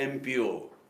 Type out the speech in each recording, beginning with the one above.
MPO,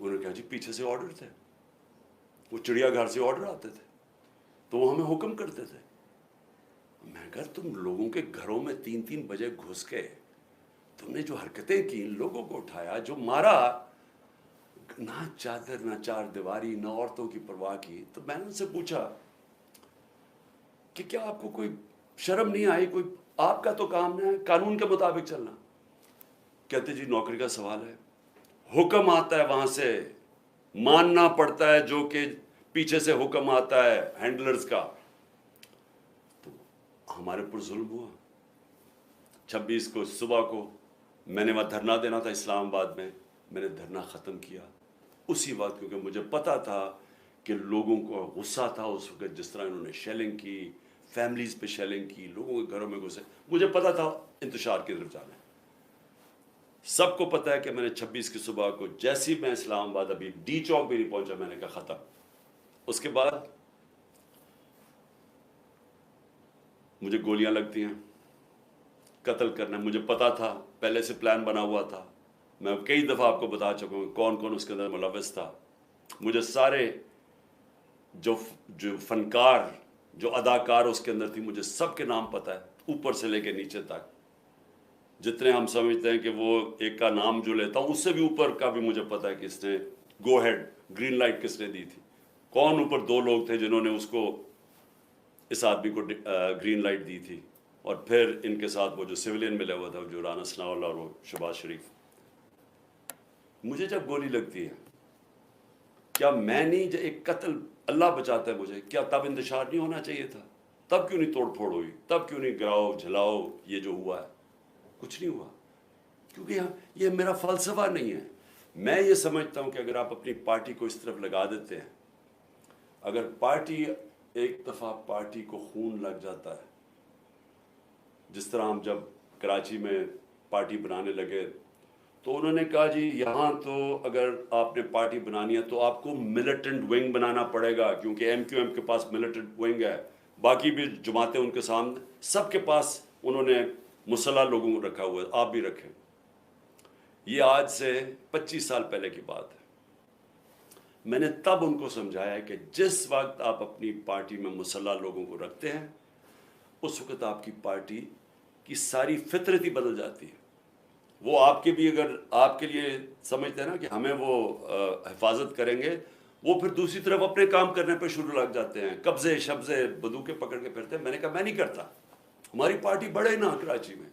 انہوں نے کہا جی پیچھے سے آرڈر تھے، وہ چڑیا گھر سے آرڈر آتے تھے تو وہ ہمیں حکم کرتے تھے۔ میں کہا تم لوگوں کے گھروں میں 3 بجے گھس کے تم نے جو حرکتیں کی، لوگوں کو اٹھایا، جو مارا، نہ چادر نہ چار دیواری نہ عورتوں کی پرواہ کی، تو میں نے ان سے پوچھا کہ کیا آپ کو کوئی شرم نہیں آئی؟ کوئی آپ کا تو کام ہے قانون کے مطابق چلنا۔ کہتے جی نوکری کا سوال ہے، حکم آتا ہے وہاں سے، ماننا پڑتا ہے جو کہ پیچھے سے حکم آتا ہے ہینڈلرز کا۔ تو ہمارے پر ظلم ہوا۔ 26 کو صبح کو میں نے وہاں دھرنا دینا تھا اسلام آباد میں، میں نے دھرنا ختم کیا اسی وقت، کیونکہ مجھے پتا تھا کہ لوگوں کو غصہ تھا اس وقت، جس طرح انہوں نے شیلنگ کی، فیملیز پہ شیلنگ کی، لوگوں کے گھروں میں گھسے، مجھے پتا تھا انتشار کی طرف جانا ہے۔ سب کو پتا ہے کہ میں نے 26 کی صبح کو جیسی میں اسلام آباد ابھی ڈی چوک بھی نہیں پہنچا، میں نے کہا ختم۔ اس کے بعد مجھے گولیاں لگتی ہیں، قتل کرنا، مجھے پتا تھا، پہلے سے پلان بنا ہوا تھا۔ میں کئی دفعہ آپ کو بتا چکا ہوں کون کون اس کے اندر ملوث تھا۔ مجھے سارے جو فنکار، جو اداکار اس کے اندر تھی، مجھے سب کے نام پتا ہے، اوپر سے لے کے نیچے تک۔ جتنے ہم سمجھتے ہیں کہ وہ ایک کا نام جو لیتا ہوں، اس سے بھی اوپر کا بھی مجھے پتا ہے کہ اس نے گو ہیڈ، گرین لائٹ کس نے دی تھی، کون اوپر 2 لوگ تھے جنہوں نے اس کو، اس آدمی کو گرین لائٹ دی تھی، اور پھر ان کے ساتھ وہ جو سویلین ملا ہوا تھا، جو رانا ثناء اللہ اور وہ شہباز شریف۔ مجھے جب گولی لگتی ہے، کیا میں نہیں، ایک قتل اللہ بچاتا ہے مجھے، کیا تب انتشار نہیں ہونا چاہیے تھا؟ تب کیوں نہیں توڑ پھوڑ ہوئی؟ تب کیوں نہیں گراؤ جھلاؤ یہ جو ہوا ہے؟ کچھ نہیں ہوا، کیونکہ یہ میرا فلسفہ نہیں ہے۔ میں یہ سمجھتا ہوں کہ اگر آپ اپنی پارٹی کو اس طرف لگا دیتے ہیں، اگر پارٹی ایک دفعہ پارٹی کو خون لگ جاتا ہے، جس طرح ہم جب کراچی میں پارٹی بنانے لگے تو انہوں نے کہا جی یہاں تو اگر آپ نے پارٹی بنانی ہے تو آپ کو ملیٹنٹ ونگ بنانا پڑے گا، کیونکہ MQM کے پاس ملیٹنٹ ونگ ہے، باقی بھی جماعتیں ان کے سامنے، سب کے پاس انہوں نے مسلح لوگوں کو رکھا ہوا ہے، آپ بھی رکھیں۔ یہ آج سے 25 سال پہلے کی بات ہے۔ میں نے تب ان کو سمجھایا کہ جس وقت آپ اپنی پارٹی میں مسلح لوگوں کو رکھتے ہیں، اس وقت آپ کی پارٹی کی ساری فطرت ہی بدل جاتی ہے۔ وہ آپ کے بھی اگر آپ کے لیے سمجھتے ہیں نا کہ ہمیں وہ حفاظت کریں گے، وہ پھر دوسری طرف اپنے کام کرنے پہ شروع لگ جاتے ہیں، قبضے شبضے بندوقیں پکڑ کے پھرتے ہیں۔ میں نے کہا میں نہیں کرتا، ہماری پارٹی بڑھے نا کراچی میں،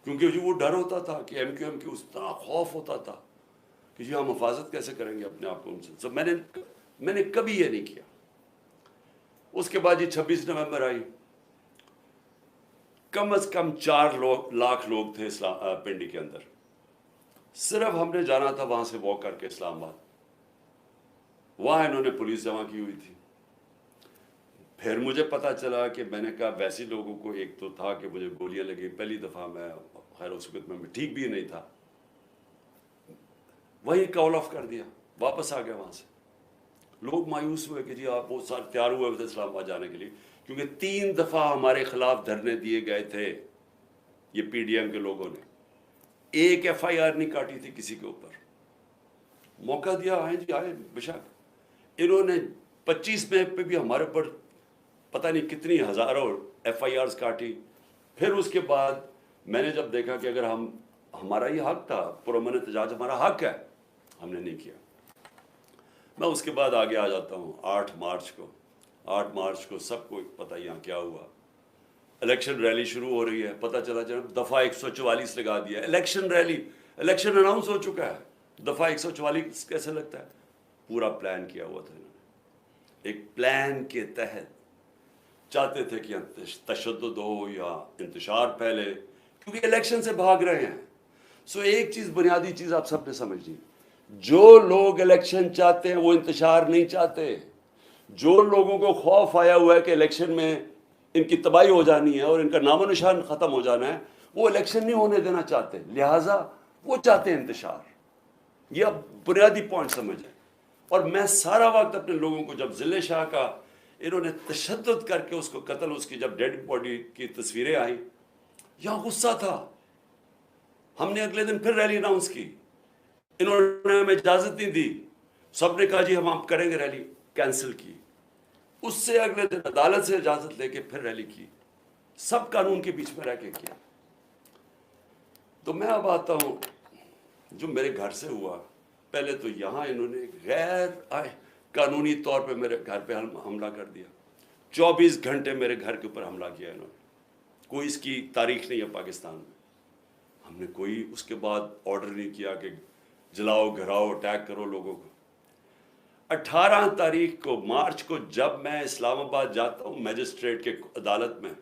کیونکہ جو وہ ڈر ہوتا تھا کہ MQM کی، اس طرح خوف ہوتا تھا کہ جی ہم حفاظت کیسے کریں گے اپنے آپ کو ان سے۔ میں نے کبھی یہ نہیں کیا۔ اس کے بعد یہ 26 نومبر آئی، کم از کم 4 لاکھ لوگ تھے پنڈی کے اندر، صرف ہم نے جانا تھا وہاں سے واک کر کے اسلام آباد، وہاں انہوں نے پولیس جمع کی ہوئی تھی۔ پھر مجھے پتا چلا کہ میں نے کہا ویسے لوگوں کو، ایک تو تھا کہ مجھے گولیاں لگی پہلی دفعہ، میں خیر اس وقت میں ٹھیک بھی نہیں تھا، وہی کال آف کر دیا، واپس آ گیا وہاں سے۔ لوگ مایوس ہوئے کہ جی آپ بہت سارے تیار ہوئے تھے اسلام آباد جانے کے لیے، کیونکہ 3 دفعہ ہمارے خلاف دھرنے دیے گئے تھے یہ PDM کے لوگوں نے، ایک FIR نہیں کاٹی تھی کسی کے اوپر، موقع دیا، آئیں جی آئے بشک۔ انہوں نے 25 میں پہ بھی ہمارے اوپر پتہ نہیں کتنی ہزاروں FIRs کاٹی۔ پھر اس کے بعد میں نے جب دیکھا کہ اگر ہمارا یہ حق تھا، پرامن احتجاج ہمارا حق ہے، ہم نے نہیں کیا۔ میں اس کے بعد آگے آ جاتا ہوں 8 مارچ کو سب کو پتہ یہاں کیا ہوا۔ الیکشن ریلی شروع ہو رہی ہے، پتہ چلا جناب دفعہ 144 لگا دیا۔ الیکشن ریلی، الیکشن اناؤنس ہو چکا ہے، دفعہ 144 کیسے لگتا ہے؟ پورا پلان کیا ہوا تھا انہوں نے، ایک پلان کے تحت چاہتے تھے کہ تشدد ہو یا انتشار پھیلے، کیونکہ الیکشن سے بھاگ رہے ہیں۔ سو ایک چیز، بنیادی چیز آپ سب نے سمجھنی، جو لوگ الیکشن چاہتے ہیں وہ انتشار نہیں چاہتے۔ جو لوگوں کو خوف آیا ہوا ہے کہ الیکشن میں ان کی تباہی ہو جانی ہے اور ان کا نام و نشان ختم ہو جانا ہے، وہ الیکشن نہیں ہونے دینا چاہتے، لہٰذا وہ چاہتے ہیں انتشار۔ یہ اب بنیادی پوائنٹ سمجھیں۔ اور میں سارا وقت اپنے لوگوں کو، جب ضلع شاہ کا انہوں نے تشدد کر کے اس کو قتل، اس کی جب ڈیڈ باڈی کی تصویریں آئیں، یہاں غصہ تھا۔ ہم نے اگلے دن پھر ریلی اناؤنس کی، انہوں نے ہمیں اجازت نہیں دی سب نے کہا جی ہم کریں گے ریلی، کینسل کی. اس سے اگلے دن عدالت سے اجازت لے کے پھر ریلی کی، سب قانون کے بیچ میں رہ کے کیا. تو میں اب آتا ہوں جو میرے گھر سے ہوا. پہلے تو یہاں انہوں نے غیر قانونی طور پہ میرے گھر پہ حملہ کر دیا. 24 گھنٹے میرے گھر کے اوپر حملہ کیا انہوں نے. کوئی اس کی تاریخ نہیں ہے پاکستان میں. ہم نے کوئی اس کے بعد آرڈر نہیں کیا کہ جلاؤ، گھراؤ، اٹیک کرو لوگوں کو. 18 تاریخ کو مارچ کو جب میں اسلام آباد جاتا ہوں میجسٹریٹ کے عدالت میں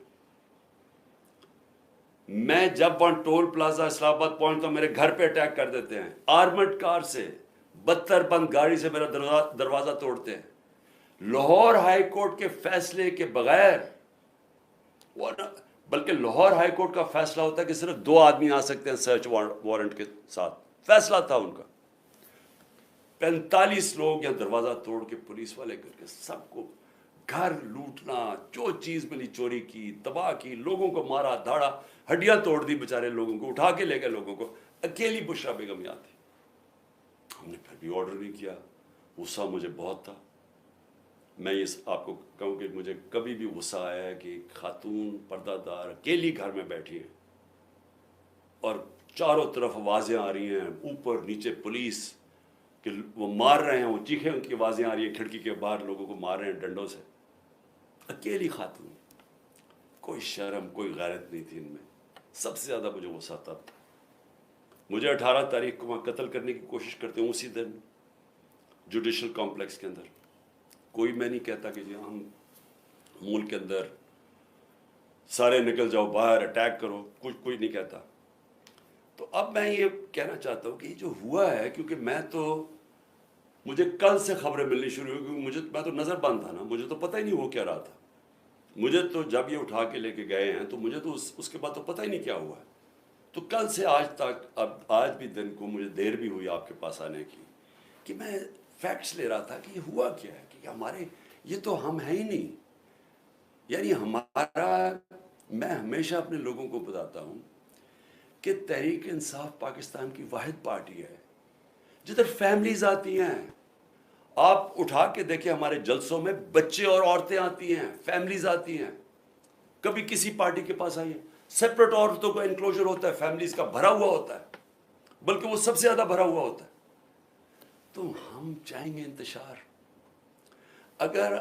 جب وہاں ٹول پلازا اسلام آباد پہنچتا ہوں میرے گھر پہ اٹیک کر دیتے ہیں آرمڈ کار سے، 72 بند گاڑی سے میرا دروازہ توڑتے ہیں. لاہور ہائی کورٹ کے فیصلے کے بغیر، بلکہ لاہور ہائی کورٹ کا فیصلہ ہوتا ہے کہ صرف 2 آدمی آ سکتے ہیں سرچ وارنٹ کے ساتھ. فیصلہ تھا ان کا. 45 لوگ یہاں دروازہ توڑ کے پولیس والے کر کے سب کو گھر لوٹنا، جو چیز ملی چوری کی، تباہ کی، لوگوں کو مارا دھاڑا، ہڈیاں توڑ دی بیچارے لوگوں کو، اٹھا کے لے گئے لوگوں کو. اکیلی بشرا بیگم یہاں تھی. ہم نے پھر بھی آرڈر نہیں کیا. غصہ مجھے بہت تھا. میں یہ آپ کو کہوں کہ مجھے کبھی بھی غصہ آیا ہے کہ خاتون پردہ دار اکیلی گھر میں بیٹھی ہیں اور چاروں طرف آوازیں آ رہی ہیں، اوپر نیچے پولیس کہ وہ مار رہے ہیں، وہ چیخیں ان کی آوازیں آ رہی ہیں، کھڑکی کے باہر لوگوں کو مار رہے ہیں ڈنڈوں سے. اکیلی خاتون، کوئی شرم کوئی غیرت نہیں تھی ان میں. سب سے زیادہ مجھے غصہ تب تھا. مجھے 18 تاریخ کو وہاں قتل کرنے کی کوشش کرتے ہیں اسی دن جوڈیشل کمپلیکس کے اندر. کوئی میں نہیں کہتا کہ جی ہم ملک کے اندر سارے نکل جاؤ باہر اٹیک کرو، کوئی نہیں کہتا. تو اب میں یہ کہنا چاہتا ہوں کہ یہ جو ہوا ہے، کیونکہ مجھے کل سے خبریں ملنی شروع ہوئی، کیونکہ میں تو نظر بند تھا نا، مجھے تو پتہ ہی نہیں ہو کیا رہا تھا. مجھے تو جب یہ اٹھا کے لے کے گئے ہیں تو مجھے تو اس کے بعد تو پتہ ہی نہیں کیا ہوا ہے. تو کل سے آج تک، اب آج بھی دن کو مجھے دیر بھی ہوئی آپ کے پاس آنے کی، کہ میں فیکٹس لے رہا تھا کہ یہ ہوا کیا ہے، کہ ہمارے یہ تو ہم ہیں ہی نہیں. یعنی میں ہمیشہ اپنے لوگوں کو بتاتا ہوں کہ تحریک انصاف پاکستان کی واحد پارٹی ہے جدھر فیملیز آتی ہیں. آپ اٹھا کے دیکھیں ہمارے جلسوں میں بچے اور عورتیں آتی ہیں، فیملیز آتی ہیں. کبھی کسی پارٹی کے پاس آئیے، سیپریٹ عورتوں کا انکلوجر ہوتا ہے، فیملیز کا بھرا ہوا ہوتا ہے، بلکہ وہ سب سے زیادہ بھرا ہوا ہوتا ہے. تو ہم چاہیں گے انتشار. اگر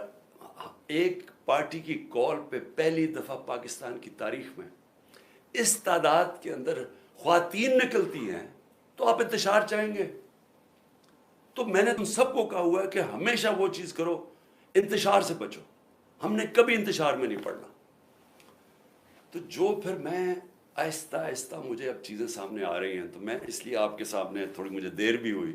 ایک پارٹی کی کال پہ پہلی دفعہ پاکستان کی تاریخ میں اس تعداد کے اندر خواتین نکلتی ہیں تو آپ انتشار چاہیں گے. تو میں نے تم سب کو کہا ہوا ہے کہ ہمیشہ وہ چیز کرو، انتشار سے بچو. ہم نے کبھی انتشار میں نہیں پڑنا. تو جو پھر میں آہستہ آہستہ مجھے اب چیزیں سامنے آ رہی ہیں، تو میں اس لیے آپ کے سامنے تھوڑی مجھے دیر بھی ہوئی.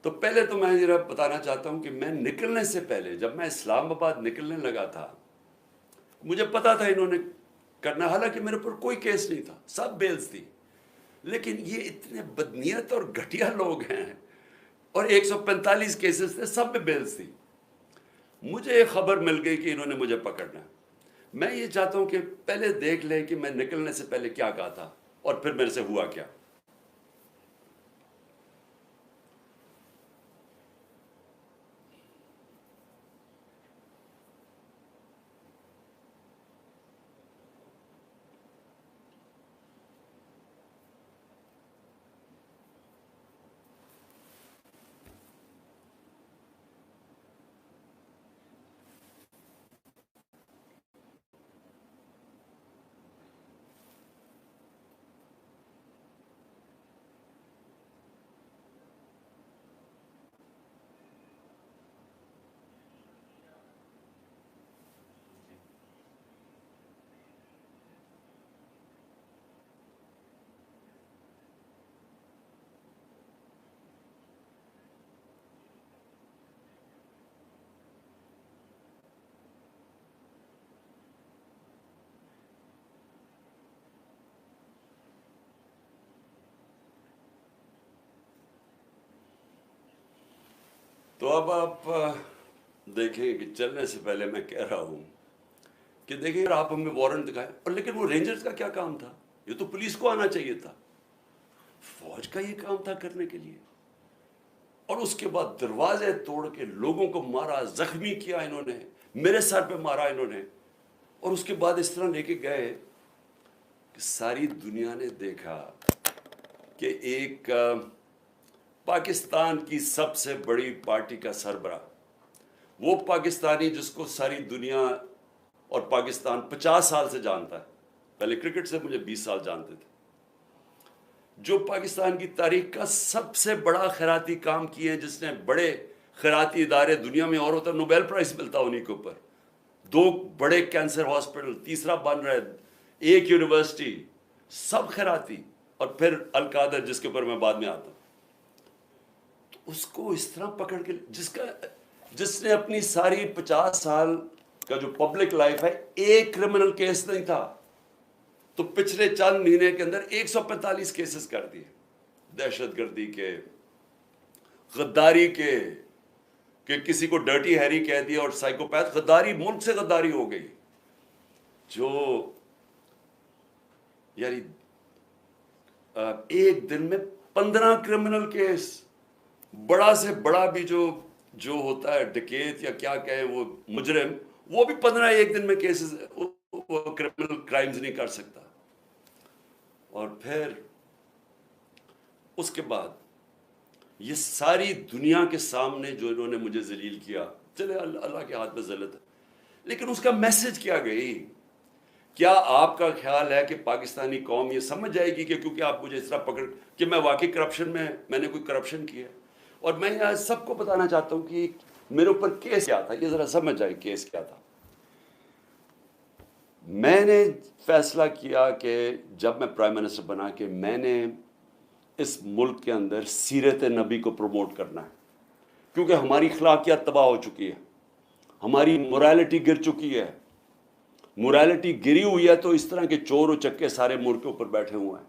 تو پہلے تو میں ذرا بتانا چاہتا ہوں کہ میں نکلنے سے پہلے، جب میں اسلام آباد نکلنے لگا تھا، مجھے پتا تھا انہوں نے کرنا، حالانکہ میرے پر کوئی کیس نہیں تھا، سب بیلز تھی. لیکن یہ اتنے بدنیت اور گھٹیا لوگ ہیں، اور 145 کیسز تھے، سب میں بیلز تھی. مجھے ایک خبر مل گئی کہ انہوں نے مجھے پکڑنا ہے. میں یہ چاہتا ہوں کہ پہلے دیکھ لیں کہ میں نکلنے سے پہلے کیا کہا تھا اور پھر میرے سے ہوا کیا. تو اب آپ دیکھیں کہ چلنے سے پہلے میں کہہ رہا ہوں کہ دیکھیں اگر آپ ہمیں وارنٹ دکھائیں، اور لیکن وہ رینجرز کا کیا کام تھا؟ یہ تو پولیس کو آنا چاہیے تھا، فوج کا یہ کام تھا کرنے کے لیے. اور اس کے بعد دروازے توڑ کے لوگوں کو مارا، زخمی کیا انہوں نے، میرے سر پہ مارا انہوں نے، اور اس کے بعد اس طرح لے کے گئے کہ ساری دنیا نے دیکھا کہ ایک پاکستان کی سب سے بڑی پارٹی کا سربراہ، وہ پاکستانی جس کو ساری دنیا اور پاکستان 50 سال سے جانتا ہے، پہلے کرکٹ سے مجھے 20 سال جانتے تھے، جو پاکستان کی تاریخ کا سب سے بڑا خیراتی کام کیے ہیں، جس نے بڑے خیراتی ادارے دنیا میں اور ہوتا ہے، نوبیل پرائز ملتا انہی کے اوپر، 2 بڑے کینسر ہاسپٹل، تیسرا بن رہا ہے، 1 یونیورسٹی، سب خیراتی، اور پھر القادر جس کے اوپر میں بعد میں آتا ہوں، تو اس کو اس طرح پکڑ کے جس نے اپنی ساری 50 سال کا جو پبلک لائف ہے ایک کرمنل کیس نہیں تھا، تو پچھلے چند مہینے کے اندر 145 کیسز کر دیے، دہشت گردی کے، غداری کے، کہ کسی کو ڈرٹی ہیری کہہ دیا، اور سائیکوپیتھ غداری، ملک سے غداری ہو گئی، جو یعنی ایک دن میں 15 کرمنل کیس، بڑا سے بڑا بھی جو ہوتا ہے ڈکیت یا کیا کہیں وہ مجرم، وہ بھی 15 ایک دن میں کیسز، وہ کرمنل کرائمز نہیں کر سکتا۔ اور پھر اس کے بعد یہ ساری دنیا کے سامنے جو انہوں نے مجھے ذلیل کیا، چلے اللہ کے ہاتھ میں ذلت ہے، لیکن اس کا میسج کیا گئی؟ کیا آپ کا خیال ہے کہ پاکستانی قوم یہ سمجھ جائے گی کہ کیونکہ آپ مجھے اس طرح پکڑ کہ میں واقعی کرپشن میں نے کوئی کرپشن کیا ہے؟ اور میں یہاں سب کو بتانا چاہتا ہوں کہ میرے اوپر کیس کیا تھا، یہ ذرا سمجھ جائے کیس کیا تھا۔ میں نے فیصلہ کیا کہ جب میں پرائم منسٹر بنا کہ میں نے اس ملک کے اندر سیرت نبی کو پروموٹ کرنا ہے، کیونکہ ہماری اخلاقیات تباہ ہو چکی ہے، ہماری موریلٹی گر چکی ہے، موریلٹی گری ہوئی ہے تو اس طرح کے چور و چکے سارے ملک کے اوپر بیٹھے ہوئے ہیں،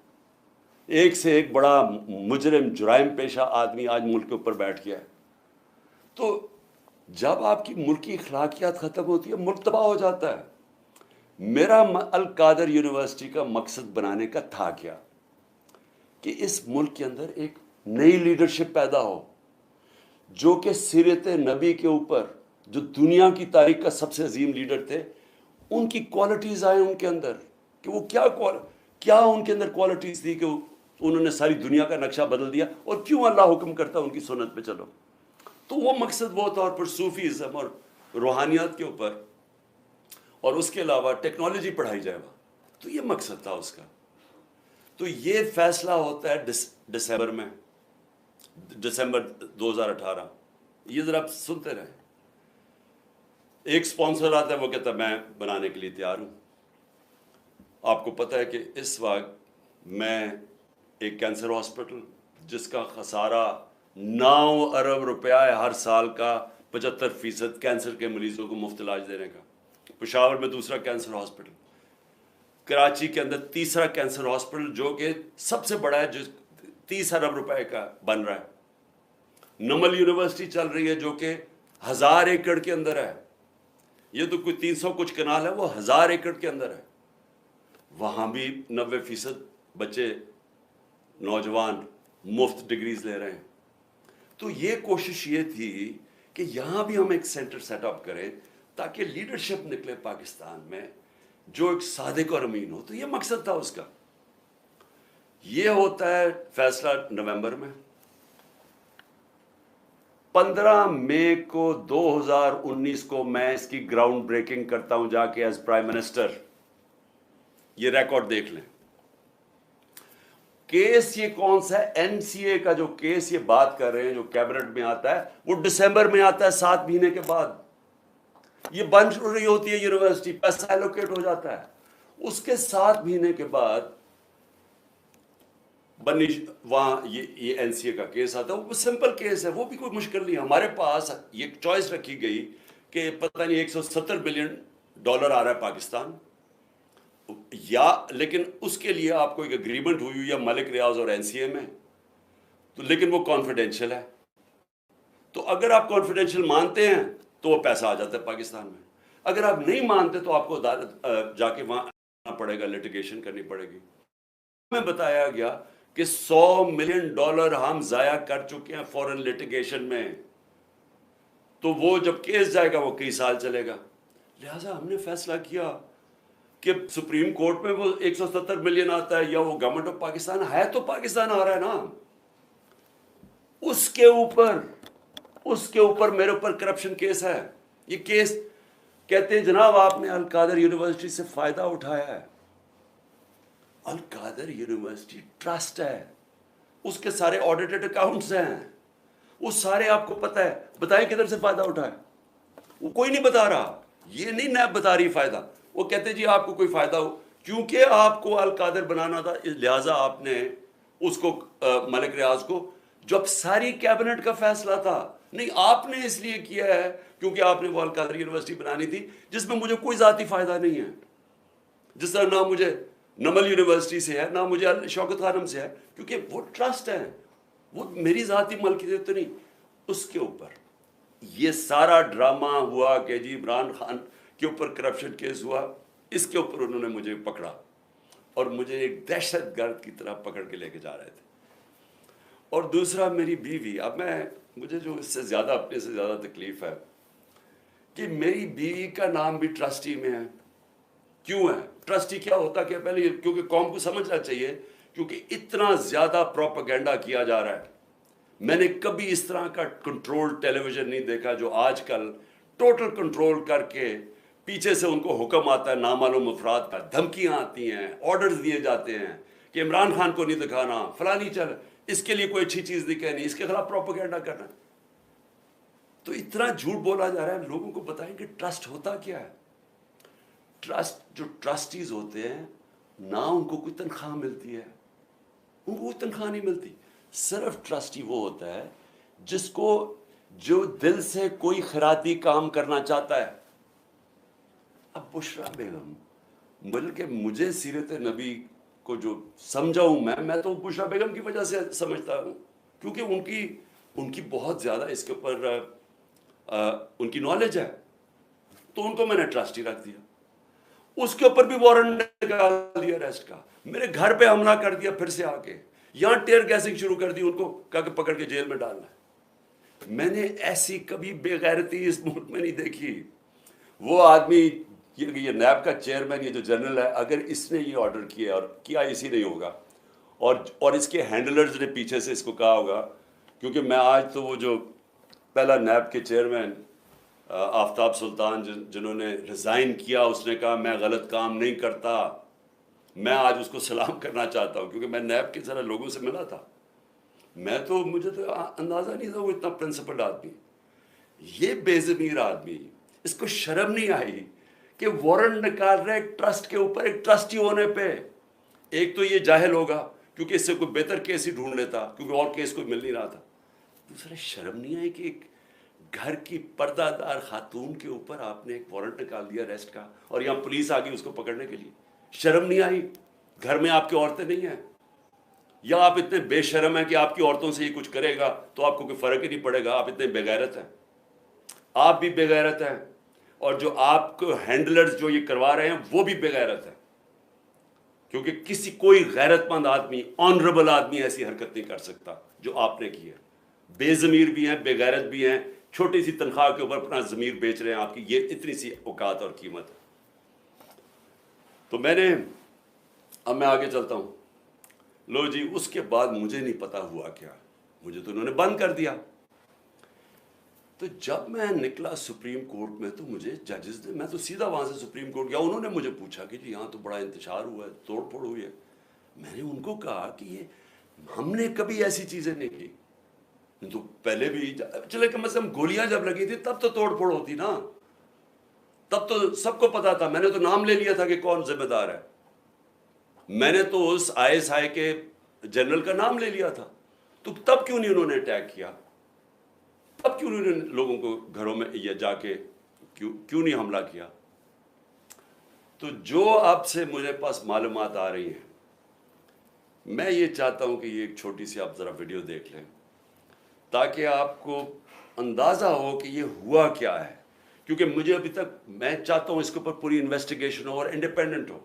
ایک سے ایک بڑا مجرم جرائم پیشہ آدمی آج ملک کے اوپر بیٹھ گیا ہے۔ تو جب آپ کی ملکی اخلاقیات ختم ہوتی ہے، ملک تباہ ہو جاتا ہے۔ میرا القادر یونیورسٹی کا مقصد بنانے کا تھا کیا کہ اس ملک کے اندر ایک نئی لیڈرشپ پیدا ہو، جو کہ سیرت نبی کے اوپر، جو دنیا کی تاریخ کا سب سے عظیم لیڈر تھے، ان کی کوالٹیز آئیں ان کے اندر، کہ وہ کیا ان کے اندر کوالٹیز تھی کہ انہوں نے ساری دنیا کا نقشہ بدل دیا، اور کیوں اللہ حکم کرتا ان کی سنت پہ چلو۔ تو وہ مقصد وہ تھا، اور پھر صوفیزم اور روحانیات کے اوپر، اور اس کے علاوہ ٹیکنالوجی پڑھائی جائے گا، تو یہ مقصد تھا اس کا۔ تو یہ فیصلہ ہوتا ہے دسمبر 2018، یہ ذرا آپ سنتے رہیں۔ ایک سپانسر آتا ہے، وہ کہتا ہے میں بنانے کے لیے تیار ہوں۔ آپ کو پتہ ہے کہ اس وقت میں ایک کینسر ہاسپٹل جس کا خسارہ 9 ارب روپیہ ہے ہر سال کا، 75% کینسر کے مریضوں کو مفت علاج دینے کا، پشاور میں دوسرا کینسر ہاسپٹل، کراچی کے اندر تیسرا کینسر ہاسپٹل جو کہ سب سے بڑا ہے، جو 30 ارب روپے کا بن رہا ہے، نمل یونیورسٹی چل رہی ہے جو کہ 1000 ایکڑ کے اندر ہے، یہ تو کوئی 300 کچھ کنال ہے، وہ 1000 ایکڑ کے اندر ہے، وہاں بھی 90% بچے نوجوان مفت ڈگریز لے رہے ہیں۔ تو یہ کوشش یہ تھی کہ یہاں بھی ہم ایک سینٹر سیٹ اپ کریں تاکہ لیڈرشپ نکلے پاکستان میں جو ایک صادق اور امین ہو۔ تو یہ مقصد تھا اس کا۔ یہ ہوتا ہے فیصلہ نومبر میں۔ 15 مئی کو 2019 کو میں اس کی گراؤنڈ بریکنگ کرتا ہوں جا کے ایز پرائم منسٹر۔ یہ ریکارڈ دیکھ لیں۔ کیس یہ کون سا ہے؟ این سی اے کا جو کیس یہ بات کر رہے ہیں جو کیبنٹ میں آتا ہے، وہ دسمبر میں آتا ہے، 7 مہینے کے بعد۔ یہ بن رہی ہوتی ہے یونیورسٹی، پیسہ ایلوکیٹ ہو جاتا ہے، اس کے 7 مہینے کے بعد وہاں یہ این سی اے کا کیس آتا ہے۔ وہ سمپل کیس ہے، وہ بھی کوئی مشکل نہیں ہے۔ ہمارے پاس یہ چوائس رکھی گئی کہ پتہ نہیں $170 بلین آ رہا ہے پاکستان، لیکن اس کے لیے آپ کو ایک اگریمنٹ ہوئی ہے ملک ریاض اور این سی اے میں، تو لیکن وہ کانفیڈینشیل ہے۔ تو اگر آپ کانفیڈینشیل مانتے ہیں تو وہ پیسہ آ جاتا ہے پاکستان میں، اگر آپ نہیں مانتے تو آپ کو عدالت جا کے وہاں آنا پڑے گا، لیٹیگیشن کرنی پڑے گی۔ ہمیں بتایا گیا کہ $100 ملین ہم ضائع کر چکے ہیں فورن لٹیگیشن میں، تو وہ جب کیس جائے گا وہ کئی سال چلے گا. لہٰذا ہم نے فیصلہ کیا کہ سپریم کورٹ میں وہ 170 ملین آتا ہے، یا وہ گورنمنٹ آف پاکستان ہے تو پاکستان آ رہا ہے نا، اس کے اوپر میرے اوپر کرپشن کیس ہے. یہ کیس کہتے ہیں جناب آپ نے القادر یونیورسٹی سے فائدہ اٹھایا ہے. القادر یونیورسٹی ٹرسٹ ہے، اس کے سارے آڈیٹڈ اکاؤنٹس ہیں، وہ سارے آپ کو پتہ ہے. بتائیں کدھر سے فائدہ اٹھایا؟ وہ کوئی نہیں بتا رہا. یہ نہیں نیب بتا رہی فائدہ. وہ کہتے جی آپ کو کوئی فائدہ ہو، کیونکہ آپ کو القادر بنانا تھا لہٰذا آپ نے اس کو ملک ریاض کو، جب ساری کیبنٹ کا فیصلہ تھا. نہیں، آپ نے اس لیے کیا ہے کیونکہ آپ نے وہ القادر یونیورسٹی بنانی تھی جس میں مجھے کوئی ذاتی فائدہ نہیں ہے، جس طرح نہ مجھے نمل یونیورسٹی سے ہے، نہ مجھے شوکت خانم سے ہے، کیونکہ وہ ٹرسٹ ہے، وہ میری ذاتی ملکیت تو نہیں. اس کے اوپر یہ سارا ڈرامہ ہوا کہ جی عمران خان کے اوپر کرپشن کیس ہوا، اس کے اوپر انہوں نے مجھے پکڑا اور مجھے ایک دہشت گرد کی طرح پکڑ کے لے کے جا رہے تھے. اور دوسرا میری بیوی، اب مجھے جو اس سے زیادہ اپنے سے زیادہ تکلیف ہے کہ میری بیوی کا نام بھی ٹرسٹی میں ہے. کیوں ہے؟ ٹرسٹی کیا ہوتا کہ پہلے کیونکہ قوم کو سمجھنا چاہیے، کیونکہ اتنا زیادہ پروپیگنڈا کیا جا رہا ہے. میں نے کبھی اس طرح کا کنٹرول ٹیلی ویژن نہیں دیکھا جو آج کل ٹوٹل کنٹرول کر کے پیچھے سے ان کو حکم آتا ہے نامعلوم افراد کا، دھمکیاں آتی ہیں، آرڈرز دیے جاتے ہیں کہ عمران خان کو نہیں دکھانا، فلانی چل، اس کے لیے کوئی اچھی چیز نہیں کہنی، اس کے خلاف پروپیگنڈا کرنا. تو اتنا جھوٹ بولا جا رہا ہے. لوگوں کو بتائیں کہ ٹرسٹ ہوتا کیا ہے. ٹرسٹ، جو ٹرسٹیز ہوتے ہیں نہ ان کو کوئی تنخواہ ملتی ہے، ان کو کوئی تنخواہ نہیں ملتی. صرف ٹرسٹی وہ ہوتا ہے جس کو جو دل سے کوئی خیراتی کام کرنا چاہتا ہے. اب بشرا بیگم، بلکہ مجھے سیرت نبی کو جو سمجھا ہوں میں تو بشرا بیگم کی وجہ سے سمجھتا ہوں، کیونکہ ان کی بہت زیادہ اس کے اوپر ان کی نالج ہے، تو ان کو میں نے ٹرسٹی رکھ دیا. اس کے اوپر بھی وارنٹ نکال دیا اریسٹ کا، میرے گھر پہ حملہ کر دیا، پھر سے آ کے یہاں ٹیئر گیسنگ شروع کر دی، ان کو کہا کہ پکڑ کے جیل میں ڈالنا ہے. میں نے ایسی کبھی بے غیرتی اس ملک میں نہیں دیکھی. وہ آدمی یہ نیب کا چیئرمین، یہ جو جنرل ہے، اگر اس نے یہ آرڈر کیا اور کیا اسی نہیں ہوگا، اور اس کے ہینڈلرز نے پیچھے سے اس کو کہا ہوگا، کیونکہ میں آج تو وہ جو پہلا نیب کے چیئرمین آفتاب سلطان جنہوں نے ریزائن کیا، اس نے کہا میں غلط کام نہیں کرتا. میں آج اس کو سلام کرنا چاہتا ہوں کیونکہ میں نیب کے ذرا لوگوں سے ملا تھا. مجھے تو اندازہ نہیں تھا وہ اتنا پرنسپل آدمی، یہ بے ضمیر آدمی، اس کو شرم نہیں آئی کہ وارنٹ نکال رہے ایک ٹرسٹ کے اوپر، ایک ٹرسٹی ہونے پہ. ایک تو یہ جاہل ہوگا کیونکہ اس سے کوئی بہتر کیس ہی ڈھونڈ لیتا، کیونکہ اور کیس کوئی مل نہیں رہا تھا. دوسرے شرم نہیں آئی کہ ایک گھر کی پردہ دار خاتون کے اوپر آپ نے ایک وارنٹ نکال دیا اریسٹ کا، اور یہاں پولیس آ گئی اس کو پکڑنے کے لیے. شرم نہیں آئی؟ گھر میں آپ کی عورتیں نہیں ہیں؟ یا آپ اتنے بے شرم ہیں کہ آپ کی عورتوں سے یہ کچھ کرے گا تو آپ کو کوئی فرق ہی نہیں پڑے گا؟ آپ اتنے بے غیرت ہیں. آپ بھی بے غیرت ہیں، اور جو آپ کو ہینڈلرز جو یہ کروا رہے ہیں وہ بھی بے غیرت ہیں، کیونکہ کوئی غیرت مند آدمی، آنریبل آدمی ایسی حرکت نہیں کر سکتا جو آپ نے کی ہے. بے ضمیر بھی ہیں، بے غیرت بھی ہیں، چھوٹی سی تنخواہ کے اوپر اپنا ضمیر بیچ رہے ہیں آپ کی. یہ اتنی سی اوقات اور قیمت ہے. تو اب میں آگے چلتا ہوں. لو جی، اس کے بعد مجھے نہیں پتا ہوا کیا، مجھے تو انہوں نے بند کر دیا. تو جب میں نکلا سپریم کورٹ میں تو مجھے ججز نے، میں تو سیدھا وہاں سے سپریم کورٹ گیا، انہوں نے مجھے پوچھا کہ جی یہاں تو بڑا انتشار ہوا ہے، توڑ پھوڑ ہوئی ہے. میں نے ان کو کہا کہ یہ ہم نے کبھی ایسی چیزیں نہیں کی. تو پہلے بھی چلے کم از کم گولیاں جب لگی تھی تب تو توڑ پھوڑ ہوتی نا، تب تو سب کو پتا تھا. میں نے تو نام لے لیا تھا کہ کون ذمہ دار ہے. میں نے تو اس ISI کے جنرل کا نام لے لیا تھا. تو تب کیوں نہیں انہوں نے اٹیک کیا؟ تب کیوں انہوں نے لوگوں کو گھروں میں یہ جا کے کیوں نہیں حملہ کیا؟ تو جو اب سے مجھے پاس معلومات آ رہی ہیں، میں یہ چاہتا ہوں کہ یہ ایک چھوٹی سی آپ ذرا ویڈیو دیکھ لیں تاکہ آپ کو اندازہ ہو کہ یہ ہوا کیا ہے. کیونکہ مجھے ابھی تک، میں چاہتا ہوں اس کے اوپر پوری انویسٹیگیشن ہو اور انڈیپینڈنٹ ہو.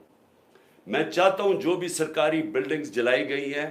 میں چاہتا ہوں جو بھی سرکاری بلڈنگز جلائی گئی ہیں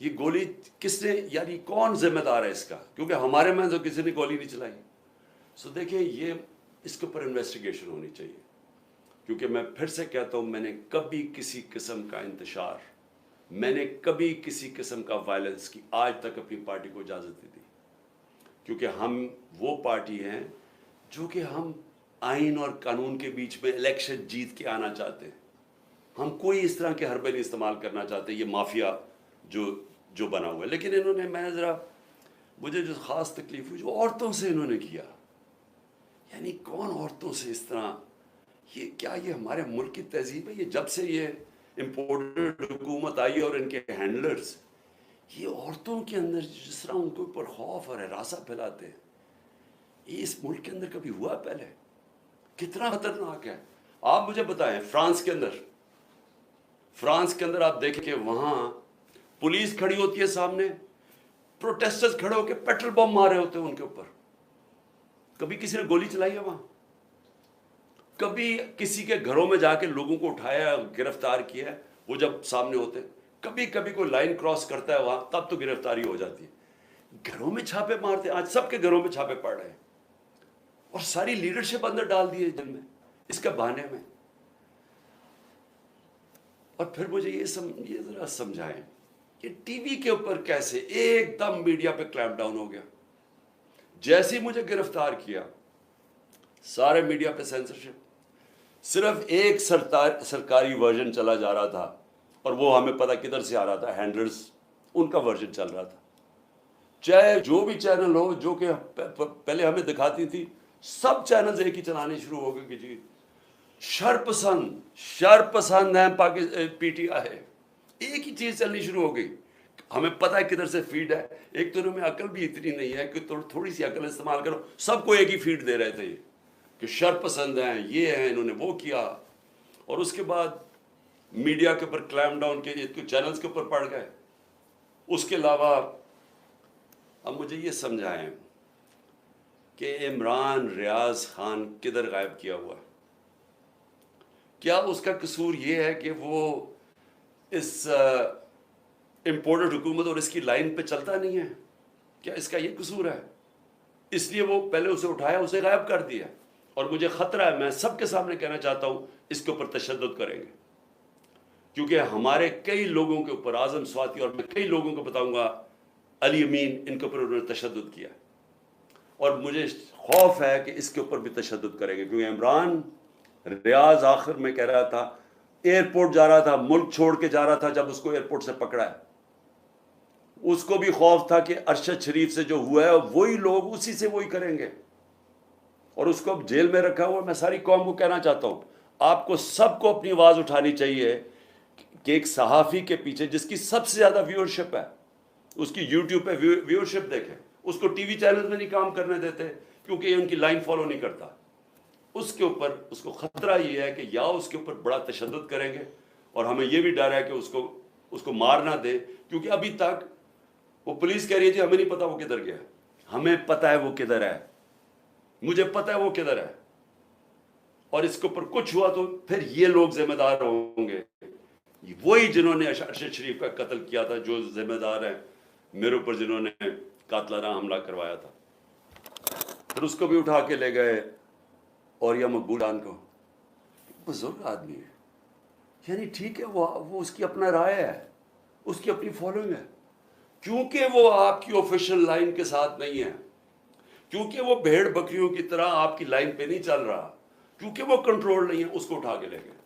یہ گولی کس نے, یعنی کون ذمہ دار ہے اس کا, کیونکہ ہمارے میں تو کسی نے گولی نہیں چلائی. سو دیکھیں یہ اس کے اوپر انویسٹیگیشن ہونی چاہیے, کیونکہ میں پھر سے کہتا ہوں میں نے کبھی کسی قسم کا انتشار, میں نے کبھی کسی قسم کا وائلنس کی آج تک اپنی پارٹی کو اجازت نہیں دی, کیونکہ ہم وہ پارٹی ہیں جو کہ ہم آئین اور قانون کے بیچ میں الیکشن جیت کے آنا چاہتے ہیں. ہم کوئی اس طرح کے حربے نہیں استعمال کرنا چاہتے, یہ مافیا جو بنا ہوا ہے. لیکن انہوں نے, میں ذرا, مجھے جو خاص تکلیف ہوئی جو عورتوں سے انہوں نے کیا, یعنی کون عورتوں سے اس طرح, یہ کیا یہ ہمارے ملک کی تہذیب ہے؟ یہ جب سے یہ امپورٹڈ حکومت آئی اور ان کے ہینڈلرز یہ عورتوں کے اندر جس طرح ان کے اوپر خوف اور ہراساں پھیلاتے ہیں, یہ اس ملک کے اندر کبھی ہوا پہلے؟ کتنا خطرناک ہے. آپ مجھے بتائیں فرانس کے اندر آپ دیکھیں کہ وہاں پولیس کھڑی ہوتی ہے سامنے, پروٹیسٹرز کھڑے ہو کے پیٹرول بم مارے ہوتے ہیں ان کے اوپر. کبھی کسی نے گولی چلائی ہے وہاں؟ کبھی کسی کے گھروں میں جا کے لوگوں کو اٹھایا, گرفتار کیا ہے؟ وہ جب سامنے ہوتے, کبھی کوئی لائن کراس کرتا ہے وہاں, تب تو گرفتاری ہو جاتی ہے. گھروں میں چھاپے مارتے ہیں, آج سب کے گھروں میں چھاپے پڑ رہے ہیں, اور ساری لیڈرشپ اندر ڈال دی ہے جن میں اس کے بہانے میں. اور پھر مجھے یہ ذرا سمجھائیں کہ ٹی وی کے اوپر کیسے ایک دم میڈیا پہ کلیمپ ڈاؤن ہو گیا. جیسے ہی مجھے گرفتار کیا سارے میڈیا پہ سینسرشپ, صرف ایک سرکاری ورژن چلا جا رہا تھا, اور وہ ہمیں پتہ کدھر سے آ رہا تھا, ہینڈلرز ان کا ورژن چل رہا تھا. چاہے جو بھی چینل ہو جو کہ پہلے ہمیں دکھاتی تھی, سب چینلز ایک ہی چلانے شروع ہو گئے کہ جی شر پسند ہیں پی ٹی آئی ہے, ایک ہی چیز چلنی شروع ہو گئی. ہمیں پتہ ہے کدھر سے فیڈ ہے. ایک تو انہوں میں عقل بھی اتنی نہیں ہے کہ تھوڑی سی عقل استعمال کرو, سب کو ایک ہی فیڈ دے رہے تھے یہ کہ شر پسند ہیں, یہ ہیں, انہوں نے وہ کیا. اور اس کے بعد میڈیا کے اوپر کلیمپ ڈاؤن کے چینلز کے اوپر پڑ گئے. اس کے علاوہ اب مجھے یہ سمجھائیں کہ عمران ریاض خان کدھر غائب کیا ہوا ہے؟ کیا اس کا قصور یہ ہے کہ وہ اس امپورٹڈ حکومت اور اس کی لائن پہ چلتا نہیں ہے؟ کیا اس کا یہ قصور ہے؟ اس لیے وہ پہلے اسے اٹھایا, اسے غائب کر دیا. اور مجھے خطرہ ہے, میں سب کے سامنے کہنا چاہتا ہوں, اس کے اوپر تشدد کریں گے, کیونکہ ہمارے کئی لوگوں کے اوپر, اعظم سواتی اور میں کئی لوگوں کو بتاؤں گا, علی امین, ان کے اوپر انہوں نے تشدد کیا. اور مجھے خوف ہے کہ اس کے اوپر بھی تشدد کریں گے, کیونکہ عمران ریاض آخر میں کہہ رہا تھا, ایئرپورٹ جا رہا تھا, ملک چھوڑ کے جا رہا تھا, جب اس کو ایئرپورٹ سے پکڑا ہے, اس کو بھی خوف تھا کہ ارشد شریف سے جو ہوا ہے وہی لوگ اسی سے وہی کریں گے, اور اس کو اب جیل میں رکھا ہوا. میں ساری قوم کو کہنا چاہتا ہوں, آپ کو سب کو اپنی آواز اٹھانی چاہیے کہ ایک صحافی کے پیچھے جس کی سب سے زیادہ ویورشپ ہے, اس کی یوٹیوب پہ ویورشپ دیکھیں, اس کو ٹی وی چینل میں نہیں کام کرنے دیتے کیونکہ یہ ان کی لائن فالو نہیں کرتا. اس کے اوپر اس کو خطرہ یہ ہے کہ یا اس کے اوپر بڑا تشدد کریں گے, اور ہمیں یہ بھی ڈر ہے کہ اس کو مار نہ دے, کیونکہ ابھی تک وہ پولیس کہہ رہی ہے جی ہمیں نہیں پتا وہ کدھر گیا. ہمیں پتا ہے وہ کدھر ہے, مجھے پتا ہے وہ کدھر ہے, اور اس کے اوپر کچھ ہوا تو پھر یہ لوگ ذمہ دار ہوں گے, وہی جنہوں نے ارشد شریف کا قتل کیا تھا, جو ذمہ دار ہیں میرے اوپر, جنہوں نے قاتلانہ حملہ کروایا تھا. پھر اس کو بھی اٹھا کے لے گئے, اور یا مقبول خان کو, بزرگ آدمی ہے, یعنی ٹھیک ہے وہ اس کی اپنا رائے ہے, اس کی اپنی فالوئنگ ہے, کیونکہ وہ آپ کی آفیشیل لائن کے ساتھ نہیں ہے, کیونکہ وہ بھیڑ بکریوں کی طرح آپ کی لائن پہ نہیں چل رہا, کیونکہ وہ کنٹرول نہیں ہے, اس کو اٹھا کے لے گئے.